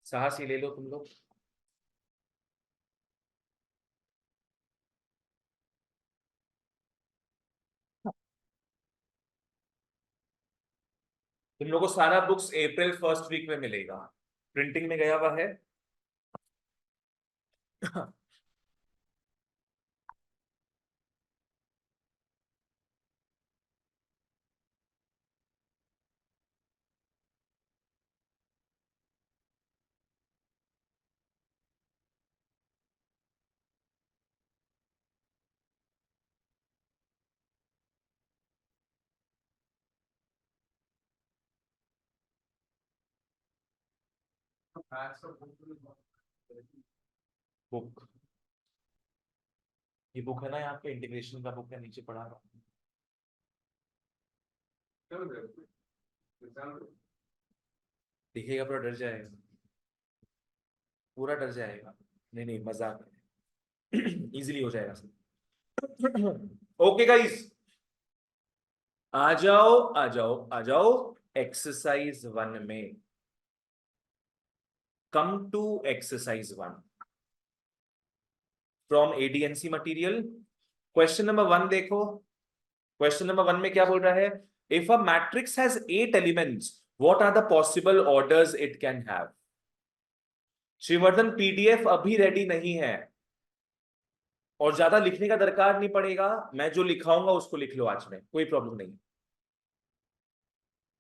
साहस ही ले लो तुम लोग। तुम लोगों को सारा बुक्स अप्रैल फर्स्ट वीक में मिलेगा, प्रिंटिंग में गया हुआ है। मैथ्स का बुक बुक, ये बुक है ना यहाँ पे, इंटीग्रेशन का बुक है, नीचे पढ़ा रहा हूँ। दिखेगा पूरा डर जाएगा, पूरा डर जाएगा। नहीं नहीं मजाक है, इजीली हो जाएगा सब। ओके गाइस, आ जाओ आ जाओ आ जाओ एक्सरसाइज 1 में। Come to exercise 1 from ADNC material. Question number 1 देखो। क्वेश्चन नंबर 1 में क्या बोल रहा है? If a matrix has 8 elements, what are the possible orders it can have? Shrivardhan, PDF अभी रेडी नहीं है और ज्यादा लिखने का दरकार नहीं पड़ेगा, मैं जो लिखाऊंगा उसको लिख लो आज में, कोई प्रॉब्लम नहीं।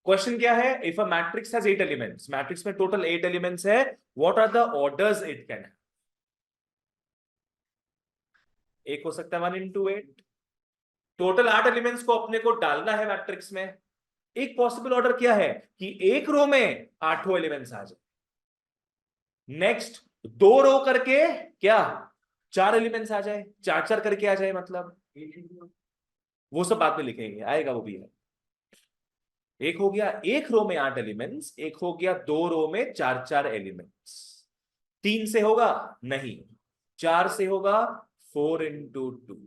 क्वेश्चन क्या है? If a matrix has 8 elements, matrix में टोटल 8 एलिमेंट्स है, what are the orders it can have? एक हो सकता है 1 into 8, टोटल 8 एलिमेंट्स को अपने को डालना है मैट्रिक्स में। एक पॉसिबल ऑर्डर क्या है कि एक रो में 8 एलिमेंट्स आ जाए, नेक्स्ट 2 रो करके क्या 4 एलिमेंट्स आ जाए, 4 करके आ जाए, मतलब वो सब बाद में लिखेंगे, आएगा वो भी है। एक हो गया एक रो में 8 एलिमेंट्स, एक हो गया 2 रो में 4 एलिमेंट्स। 3 से होगा नहीं, 4 से होगा, 4 into 2,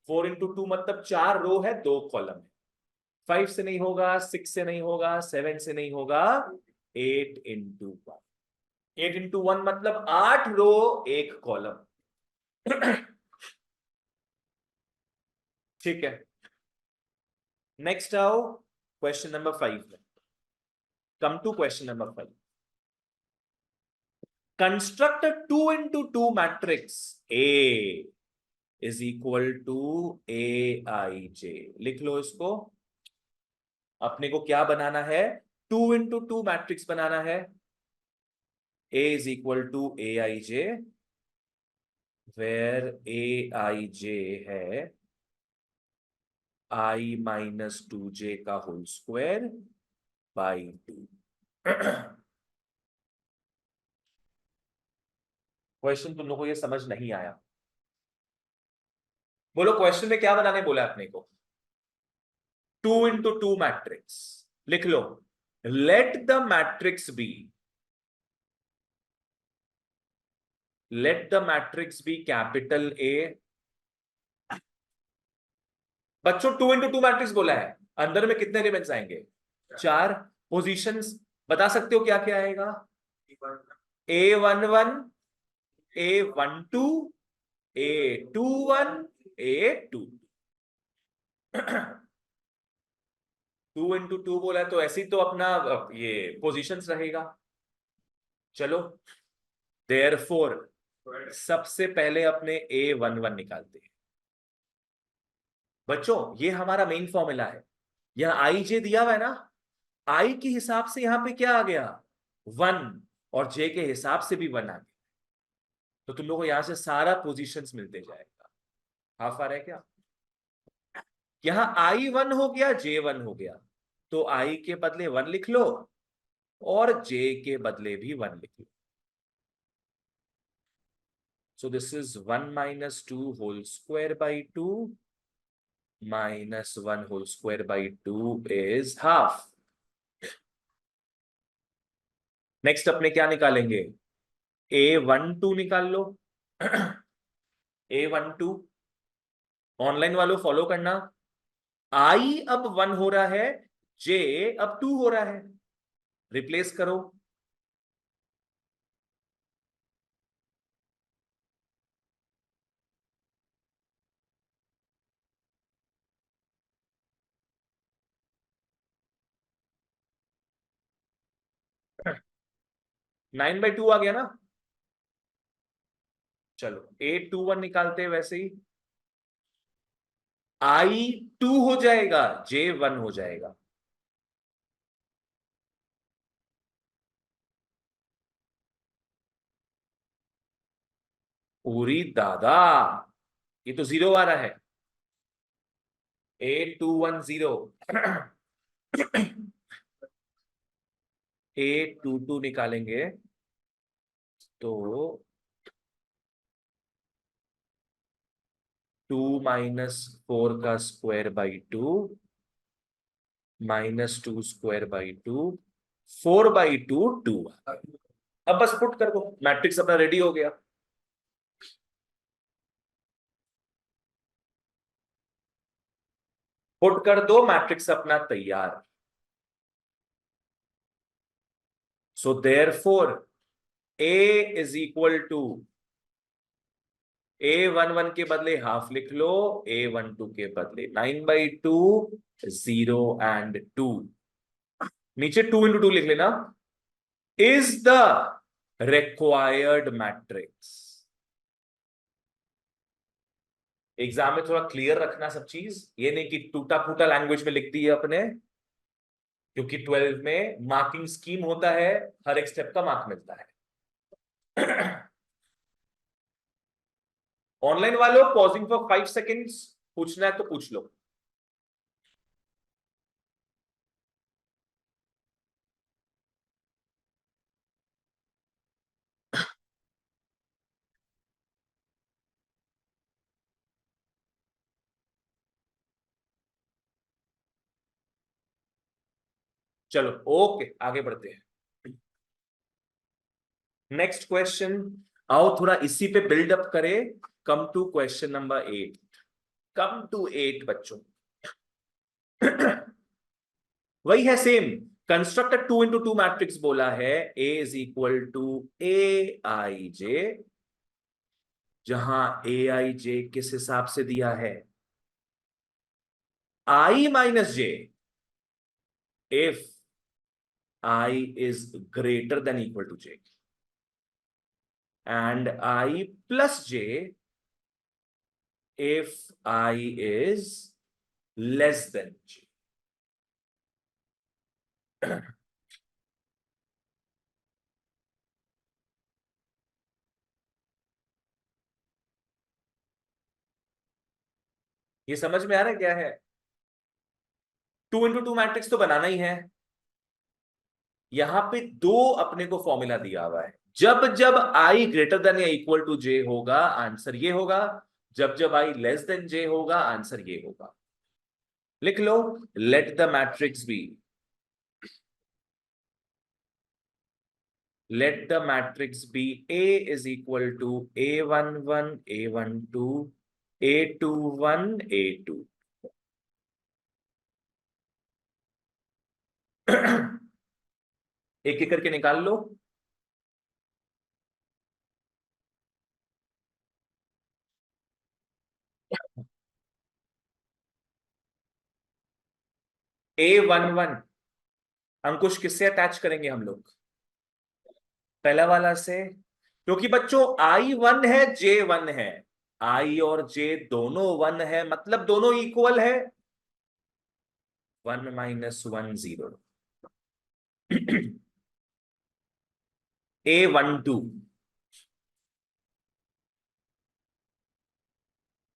4 into 2 मतलब 4 रो है 2 कॉलम है। 5 से नहीं होगा, 6 से नहीं होगा, 7 से नहीं होगा, 8 into 1, 8 into 1 मतलब 8 रो 1 कॉलम। ठीक है, नेक्स्ट आओ क्वेश्चन नंबर 5 में। Come to question number 5। Construct 2 into 2 matrix A is equal to Aij। लिख लो इसको। अपने को क्या बनाना है? 2 into 2 मैट्रिक्स बनाना है। A is equal to Aij, where Aij है I minus 2j का होल स्क्वायर बाई 2। क्वेश्चन तुम लोगों को ये समझ नहीं आया? बोलो क्वेश्चन में क्या बनाने बोला अपने को? 2 into 2 मैट्रिक्स। लिख लो, let the matrix B, let the matrix B capital A. बच्चों 2 into 2 मैट्रिक्स बोला है, अंदर में कितने एलिमेंट्स आएंगे? 4। पोजीशंस बता सकते हो क्या क्या आएगा? A11, A12, A21, A22। 2 into 2 बोला है तो ऐसे ही तो अपना ये पोजीशंस रहेगा। चलो देयरफॉर सबसे पहले अपने A11 निकालते हैं। बच्चों ये हमारा मेन फॉर्मूला है, यहां आई जे दिया हुआ है ना, आई के हिसाब से यहां पे क्या आ गया 1, और जे के हिसाब से भी 1 आ गया, तो तुम लोगों को यहां से सारा पोजीशंस मिलते जाएगा। हाफ आ रहा है क्या? यहां I1 हो गया, J1 हो गया, तो I के बदले 1 लिख लो और J के बदले भी 1 लिख लो। So this is 1 minus 2 whole square by 2 minus 1 whole square by 2 is half। Next अपने क्या निकालेंगे? A12 निकाल लो। A12 ऑनलाइन वालों फॉलो करना। I अब 1 हो रहा है, J अब 2 हो रहा है, रिप्लेस करो। नाइन बाई टू आ गया ना। चलो A21 निकालते हैं वैसे ही, I2 हो जाएगा, J1 हो जाएगा। पूरी दादा, ये तो 0 आ रहा है। A210 A22 निकालेंगे तो 2 माइनस 4 का square by 2 minus 2 square by 2 4 by 2 2। अब बस पुट कर दो, मैट्रिक्स अपना रेडी हो गया। पुट कर दो, मैट्रिक्स अपना तैयार। So therefore A is equal to A11 के बदले हाफ लिख लो, A12 के बदले 9/2 0 एंड 2। नीचे 2 into 2 लिख लेना। Is the required matrix. Exam में थोड़ा क्लियर रखना सब चीज, ये नहीं कि टूटा फूटा लैंग्वेज में लिख दी है अपने, क्योंकि 12 में मार्किंग स्कीम होता है, हर एक स्टेप का मार्क मिलता है। ऑनलाइन वालों पॉजिंग फॉर 5 सेकेंड्स, पूछना है तो पूछ लो। चलो ओके, आगे बढ़ते हैं। नेक्स्ट क्वेश्चन, आओ थोड़ा इसी पे बिल्डअप करें। Come to question number 8। Come to 8 बच्चों। वही है सेम, कंस्ट्रक्ट 2 into 2 मैट्रिक्स बोला है। A is equal to AIJ, जहां AIJ किस हिसाब से दिया है? I minus J if I is greater than equal to J, and I plus J if I is less than J. ये समझ में आ रहा है क्या है? 2 into 2 मैट्रिक्स तो बनाना ही है। यहां पे दो अपने को फॉर्मूला दिया हुआ है। जब जब I ग्रेटर देन या इक्वल टू J होगा, आंसर ये होगा। जब जब I लेस देन J होगा, आंसर ये होगा। लिख लो, let the matrix B, let the matrix be A is equal to A11, A12, A21, A2। एक एक करके निकाल लो। A11 अंकुश किससे अटैच करेंगे हम लोग? पहला वाला से, क्योंकि बच्चों I1 है, J1 है। I और J दोनों 1 है, मतलब दोनों इक्वल है। 1 minus 1 0। A12,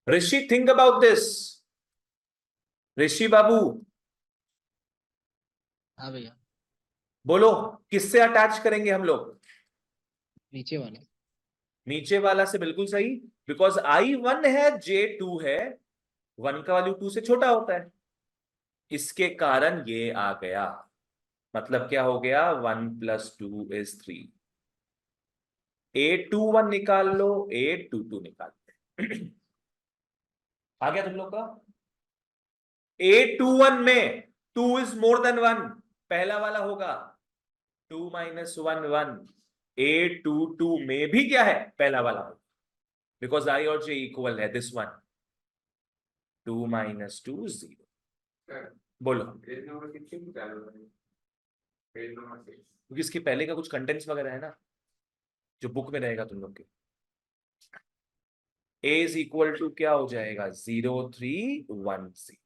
Rishi think about this. Rishi बाबू हाँ भैया। बोलो, किससे अटैच करेंगे हम लोग? नीचे वाला। नीचे वाला से, बिल्कुल सही। बिकॉज I1 है, J2 है, 1 का वैल्यू 2 से छोटा होता है, इसके कारण ये आ गया। मतलब क्या हो गया? 1 + 2 = 3। A21 निकाल लो, A22 निकाल लो। आ गया तुम लोग का? A21 में 2 is more than 1, पहला वाला होगा। 2 माइनस 1 1। A22 में भी क्या है? पहला वाला होगा, बिकॉज I और J इक्वल है। This one 2 minus 2 0। बोलो, क्योंकि इसके पहले का कुछ कंटेंट्स वगैरह है ना, जो बुक में रहेगा तुम लोग के। A इज इक्वल टू क्या हो जाएगा? 0 3 1 0।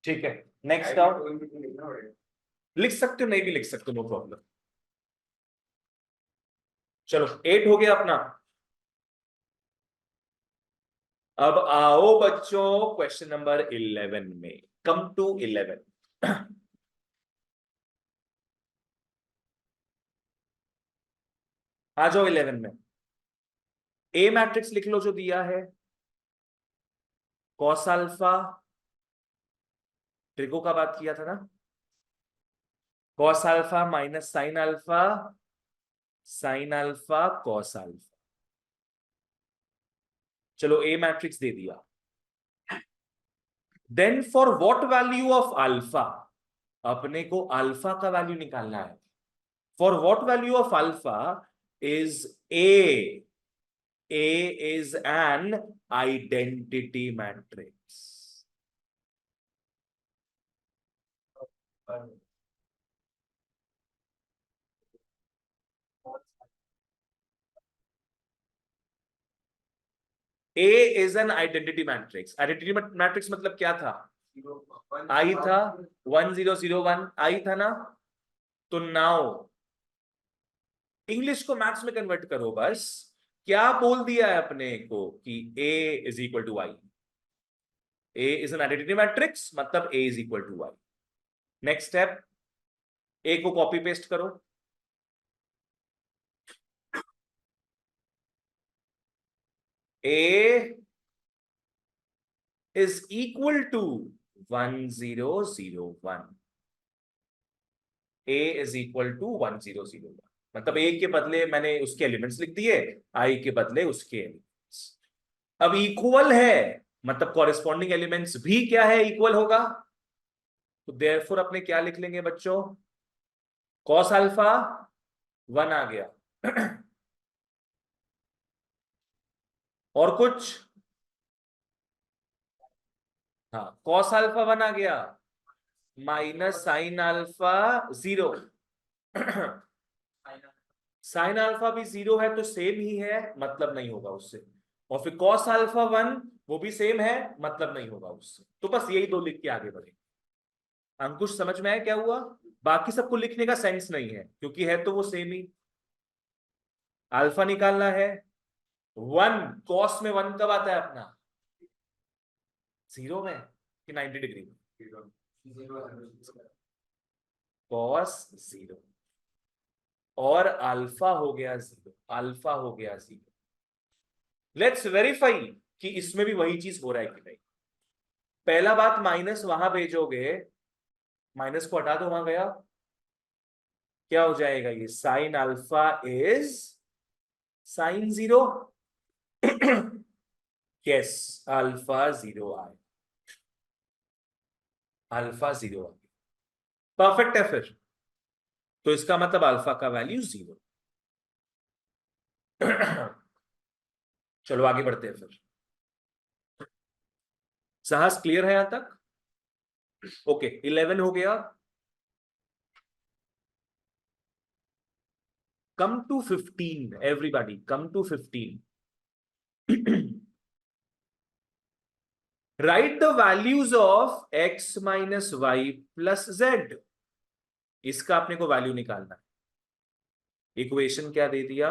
ठीक है, नेक्स्ट आओ। लिख सकते हो, नहीं भी लिख सकते हो, नो प्रॉब्लम। चलो 8 हो गया अपना। अब आओ बच्चों क्वेश्चन नंबर 11 में। Come to 11। आ जाओ 11 में। ए मैट्रिक्स लिख लो जो दिया है, कॉस अल्फा, ट्रिको का बात किया था ना, cos alpha minus sine alpha cos alpha. चलो ए मैट्रिक्स दे दिया। Then for what value of alpha, अपने को अल्फा का वैल्यू निकालना है। For what value of alpha is A is an identity matrix. A is an identity matrix. Identity matrix मतलब क्या था? आई था 1001 आई था ना। तो नाउ इंग्लिश को मैथ्स में कन्वर्ट करो बस। क्या बोल दिया है अपने को कि A is equal to I. A is an identity matrix मतलब A is equal to I. Next step, A को कॉपी पेस्ट करो। A is equal to 1001। A is equal to 1001 मतलब ए के बदले मैंने उसके एलिमेंट्स लिख दिए, आई के बदले उसके एलिमेंट्स। अब इक्वल है मतलब कॉरेस्पॉन्डिंग एलिमेंट्स भी क्या है, इक्वल होगा। तो देयरफॉर अपने क्या लिख लेंगे बच्चों, कॉस अल्फा 1 आ गया और कुछ, हाँ कॉस अल्फा 1 आ गया minus sine alpha 0 sine alpha भी 0 है तो सेम ही है, मतलब नहीं होगा उससे। और फिर कॉस अल्फा 1 वो भी सेम है, मतलब नहीं होगा उससे। तो बस यही दो लिख के आगे बढ़े। अंकुश समझ में आया क्या हुआ? बाकी सबको लिखने का सेंस नहीं है क्योंकि है तो वो सेम ही। अल्फा निकालना है 1, कॉस में 1 कब आता है अपना, 0 में कि 90 डिग्री में? कॉस 0 और अल्फा हो गया 0, अल्फा हो गया 0। लेट्स वेरीफाई कि इसमें भी वही चीज हो रहा है कि नहीं। पहला बात, माइनस वहां भेजोगे, माइनस को हटा दो, वहां गया, क्या हो जाएगा ये, sine alpha is sine 0 yes, alpha 0 आए, अल्फा 0 आ गया, परफेक्ट है फिर। तो इसका मतलब अल्फा का वैल्यू 0। चलो आगे बढ़ते हैं फिर। साहस क्लियर है यहां तक? ओके 11 हो गया। Come to 15, everybody come to 15। Write the values of x minus y plus z. इसका अपने को वैल्यू निकालना है। इक्वेशन क्या दे दिया,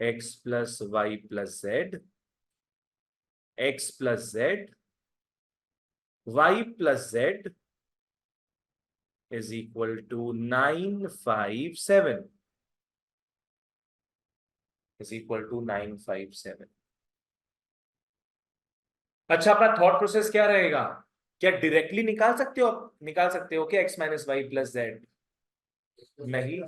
x plus y plus z, x plus z, y plus z is equal to 957, is equal to 957। अच्छा, अपना थॉट प्रोसेस क्या रहेगा? क्या डायरेक्टली निकाल सकते हो क्या x minus y plus z? नहीं,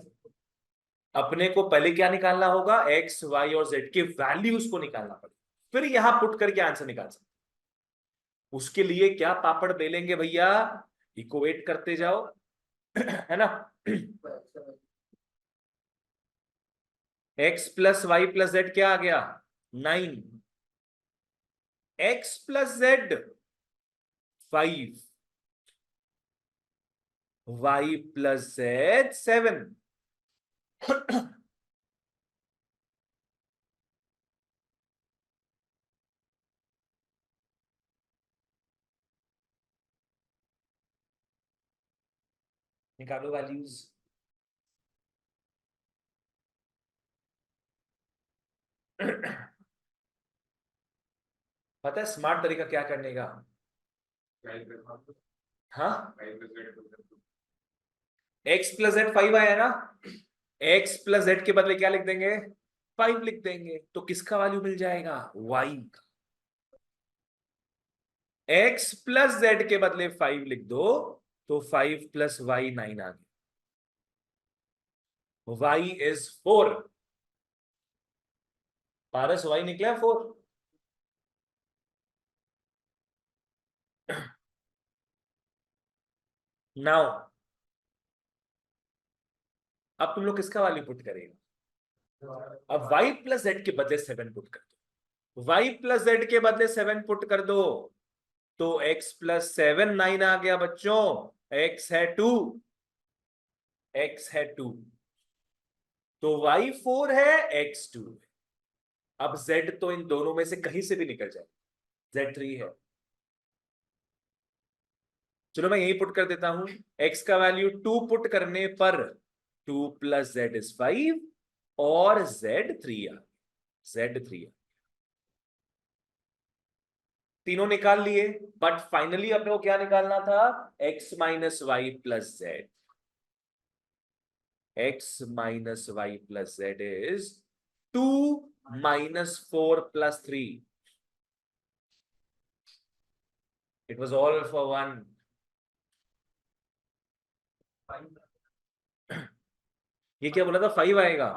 अपने को पहले क्या निकालना होगा, x y और z के वैल्यूज को निकालना पड़ेगा, फिर यहां पुट करके आंसर निकाल सकते। उसके लिए क्या पापड़ बेलेंगे भैया, इक्वेट करते जाओ है ना। x plus y plus z क्या आ गया, 9, x plus z 5, y plus z 7। निकालो वैल्यूज। पता है स्मार्ट तरीका क्या करने का? हाँ, x प्लस जेड 5 आया ना, x प्लस जेड के बदले क्या लिख देंगे, 5 लिख देंगे, तो किसका वैल्यू मिल जाएगा, y का। x प्लस जेड के बदले 5 लिख दो तो 5 प्लस वाई 9 आ गया, y इज 4। पारस y निकला 4। नाउ अब तुम लोग किसका वैल्यू पुट करेगा, अब y प्लस जेड के बदले 7 पुट कर दो, y प्लस जेड के बदले 7 पुट कर दो तो x प्लस 7 9 आ गया बच्चों, x है 2, x है 2, तो y 4 है, x 2 है। अब z तो इन दोनों में से कहीं से भी निकल जाए, z 3 है। चलो मैं यही पुट कर देता हूं, x का वैल्यू 2 पुट करने पर 2 प्लस जेड इज 5 और z3 आ, z3 आ। तीनों निकाल लिए, बट फाइनली अपने को क्या निकालना था, x minus y plus z. x minus y plus z is 2 minus 4 plus 3। It was all for 1। ये क्या बोला था, 5 आएगा,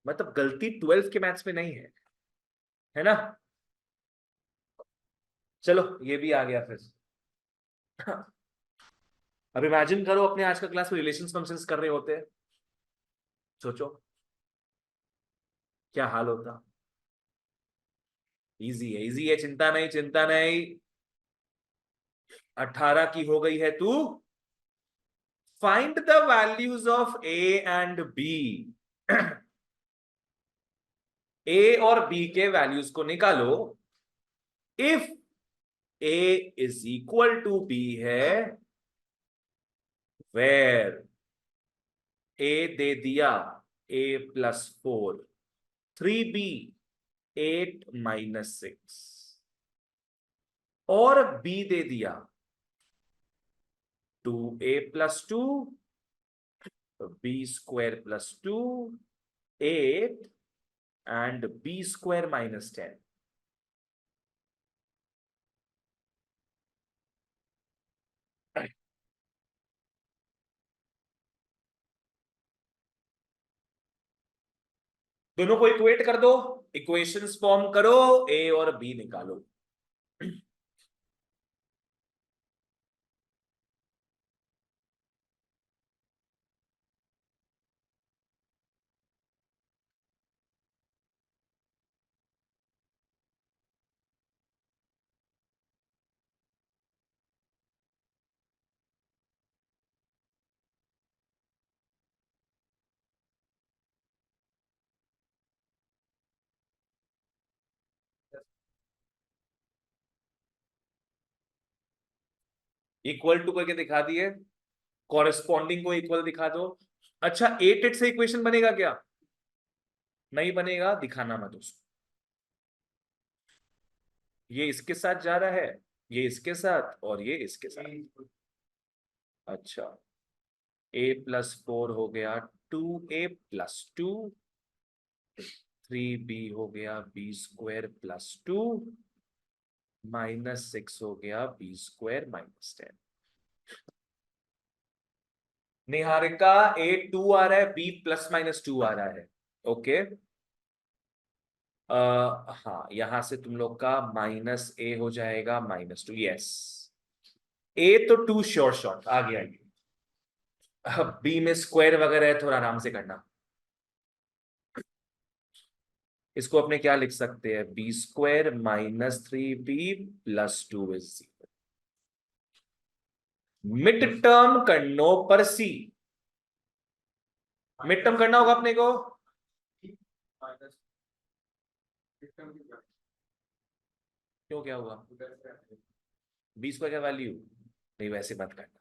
मतलब गलती 12 के मैथ्स में नहीं है ना। चलो ये भी आ गया फिर। अब इमेजिन करो अपने आज का क्लास में रिलेशंस फंक्शंस कर रहे होते, सोचो क्या हाल होता। इजी है, चिंता नहीं चिंता नहीं। 18 की हो गई है तू, find the values of A and B. A और बी के वैल्यूज को निकालो। If A is equal to B है, वेर ए दे दिया ए प्लस 4, 3b 8 माइनस 6, और बी दे दिया 2a plus 2, b square plus 2 8 and b square minus 10। दोनों को इक्वेट कर दो, इक्वेशंस फॉर्म करो, ए और बी निकालो। इक्वल टू करके दिखा दिए, कॉरेस्पॉन्डिंग को इक्वल दिखा दो। अच्छा 8 से इक्वेशन बनेगा क्या, नहीं बनेगा, दिखाना मत उसको। ये इसके साथ जा रहा है, ये इसके साथ, और ये इसके साथ। अच्छा a प्लस 4 हो गया 2a प्लस 2, 3b हो गया b स्क्वायर प्लस 2, माइनस 6 हो गया b square minus 10। Niharika a 2 आ रहा है, b प्लस माइनस 2 आ रहा है। ओके हाँ, यहां से तुम लोग का माइनस ए हो जाएगा -2। यस, ए तो 2 श्योर शॉट आ गया। बी में स्क्वायर वगैरह है, थोड़ा आराम से करना। इसको अपने क्या लिख सकते हैं, b square -3b plus 2 is 0। Mid term करनो पर सी, मिड टर्म करना होगा अपने को। क्यों, क्या हुआ, बी स्क्वायर का वैल्यू नहीं, वैसे मत करना,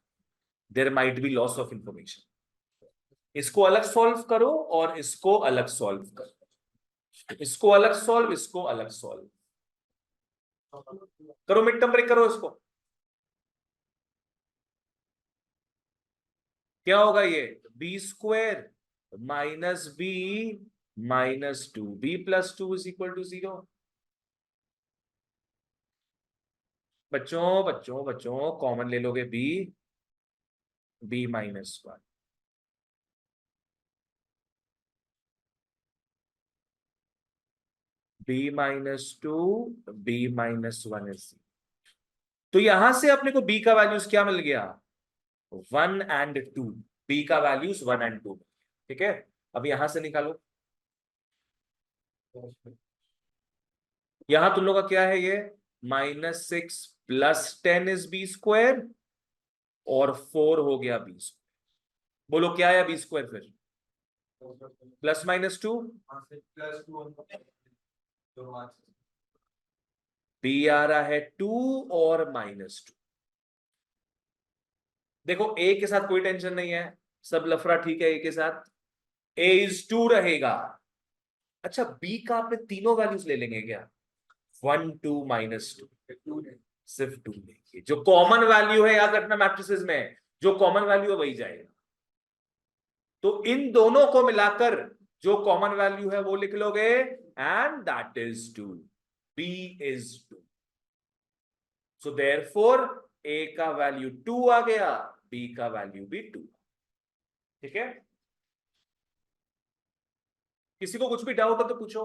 there might be loss of information. इसको अलग सॉल्व करो और इसको अलग सॉल्व करो, इसको अलग सॉल्व, इसको अलग सॉल्व करो, मिड टर्म ब्रेक करो इसको। क्या होगा ये? B square minus b minus 2, b plus 2 is equal to 0। बच्चों बच्चों बच्चों कॉमन ले लोगे b, b minus 1, b minus 2, b minus 1 is, तो यहां से अपने को बी का वैल्यूज क्या मिल गया? 1 एंड 2, बी का वैल्यूज 1 एंड 2। ठीक है, अब यहां से निकालो। यहां तुम लोग का क्या है ये? -6 प्लस 10 इज बी स्क्वायर और 4 हो गया बी स्क्वायर। बोलो क्या है बी स्क्वायर फिर? प्लस माइनस 2, प्लस 2 बी आ रहा है 2 और -2। देखो ए के साथ कोई टेंशन नहीं है, सब लफड़ा ठीक है ए के साथ, ए इज 2 रहेगा। अच्छा बी का आपने तीनों वैल्यूज ले लेंगे क्या? 1 2 -2, सिर्फ 2 लेंगे। जो कॉमन वैल्यू है याद रखना मैट्रिसेस में, जो कॉमन वैल्यू है वही जाएगा। तो इन दोनों को मिलाकर जो कॉमन वैल्यू है वो लिख लोगे, and that is 2, B is 2। So therefore A का वैल्यू 2 आ गया, बी का वैल्यू भी 2। ठीक है, किसी को कुछ भी डाउट हो तो पूछो।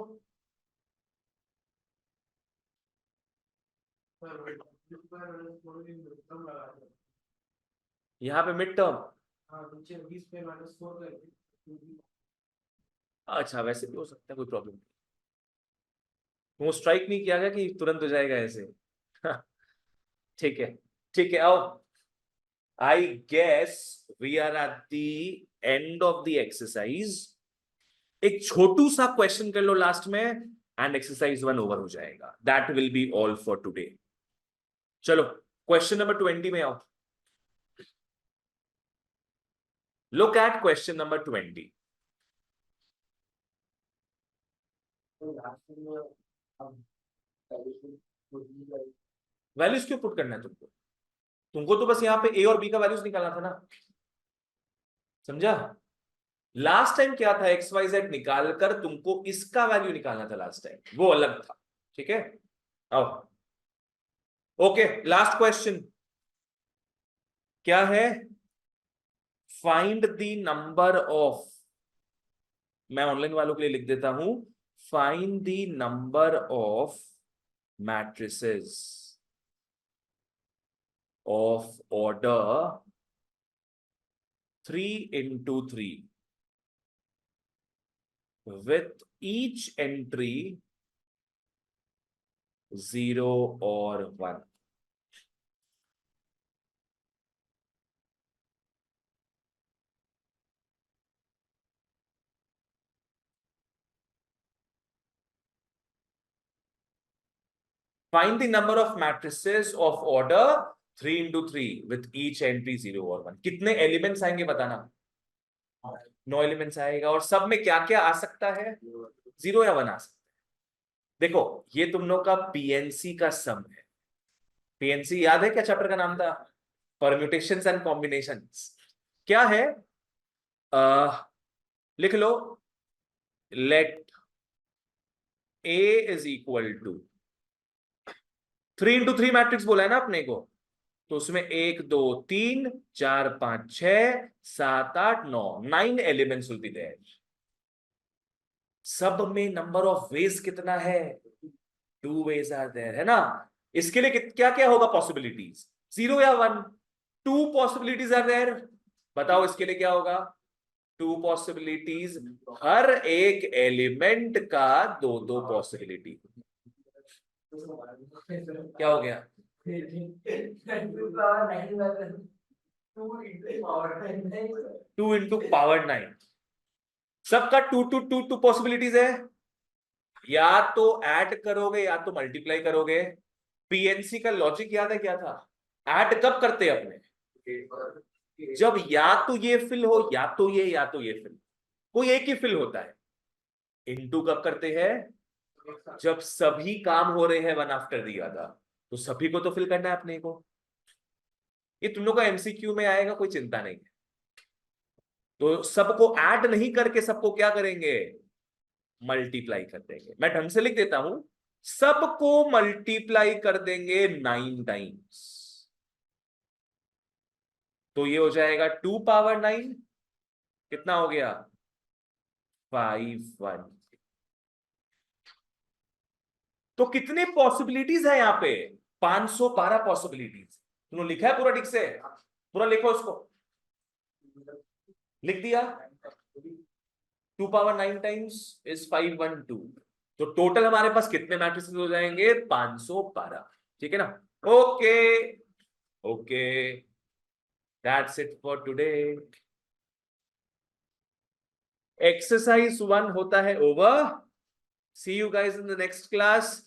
यहां पे मिड टर्म, अच्छा वैसे भी हो सकता है, कोई प्रॉब्लम नहीं। वो स्ट्राइक नहीं किया गया कि तुरंत हो जाएगा ऐसे। ठीक है, ठीक है, आओ। I guess we are at the end of the exercise. एक छोटू सा क्वेश्चन कर लो लास्ट में एंड एक्सरसाइज 1 ओवर हो जाएगा। That will be all for today. चलो क्वेश्चन नंबर 20 में आओ। Look at question number 20। Values क्यों पुट करना है तुमको? तुमको तो बस यहां पे ए और बी का वैल्यूज निकालना था ना, समझा? लास्ट टाइम क्या था, एक्स वाई जेड निकालकर तुमको इसका वैल्यू निकालना था लास्ट टाइम, वो अलग था। ठीक है, आओ। ओके, लास्ट क्वेश्चन क्या है? फाइंड द नंबर ऑफ, मैं ऑनलाइन वालों के लिए लिख देता हूं, find the number of matrices of order 3 into 3 with each entry 0 or 1। Find the number of matrices of order 3 into 3 with each entry 0 or 1। कितने एलिमेंट्स आएंगे बताना? 9 एलिमेंट्स आएगा, और सब में क्या क्या आ सकता है? 0 या 1 आ सकता है। देखो ये तुम लोग का पीएनसी का सम है। पीएनसी याद है क्या चैप्टर का नाम था? Permutations and combinations. क्या है? लिख लो, let A is equal to 3 into 3 matrix बोला है ना अपने को, तो उसमें 1 2 3 4 5 6 7 8 9 9 एलिमेंट्स विल बी देयर। सब में नंबर ऑफ वेज कितना है? 2 वेज आर देयर, है ना? इसके लिए क्या क्या होगा पॉसिबिलिटीज? 0 या 1? 2 पॉसिबिलिटीज आर देयर। बताओ इसके लिए क्या होगा? 2 पॉसिबिलिटीज, हर एक एलिमेंट का 2 पॉसिबिलिटी। क्या हो गया? 2 into पावर 9। सबका 2 पॉसिबिलिटीज है, या तो ऐड करोगे या तो मल्टीप्लाई करोगे। पीएनसी का लॉजिक याद है क्या था? ऐड कब करते हैं अपने? जब या तो ये फिल हो या तो ये, या तो ये फिल, कोई एक ही फिल होता है। इनटू कब करते हैं? जब सभी काम हो रहे हैं वन आफ्टर दी अदर, तो सभी को तो फिल करना है अपने को। ये तुम लोग का एमसीक्यू में आएगा, कोई चिंता नहीं है। तो सबको ऐड नहीं करके सबको क्या करेंगे, मल्टीप्लाई कर देंगे। मैं ढंग से लिख देता हूं, सबको मल्टीप्लाई कर देंगे 9 टाइम्स, तो ये हो जाएगा 2 पावर 9, कितना हो गया 5 1। तो कितने पॉसिबिलिटीज है यहाँ पे, 512 पॉसिबिलिटीज। तुमने लिखा है पूरा ठीक से, पूरा लिखो उसको, लिख दिया। 2 पावर 9 टाइम्स इज 512, तो टोटल हमारे पास कितने मैट्रिसेस हो जाएंगे, 512। ठीक है ना, okay okay, that's it for today. Exercise 1 होता है over. See you guys in the next class.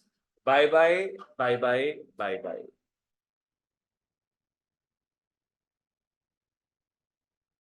Bye bye bye bye bye bye.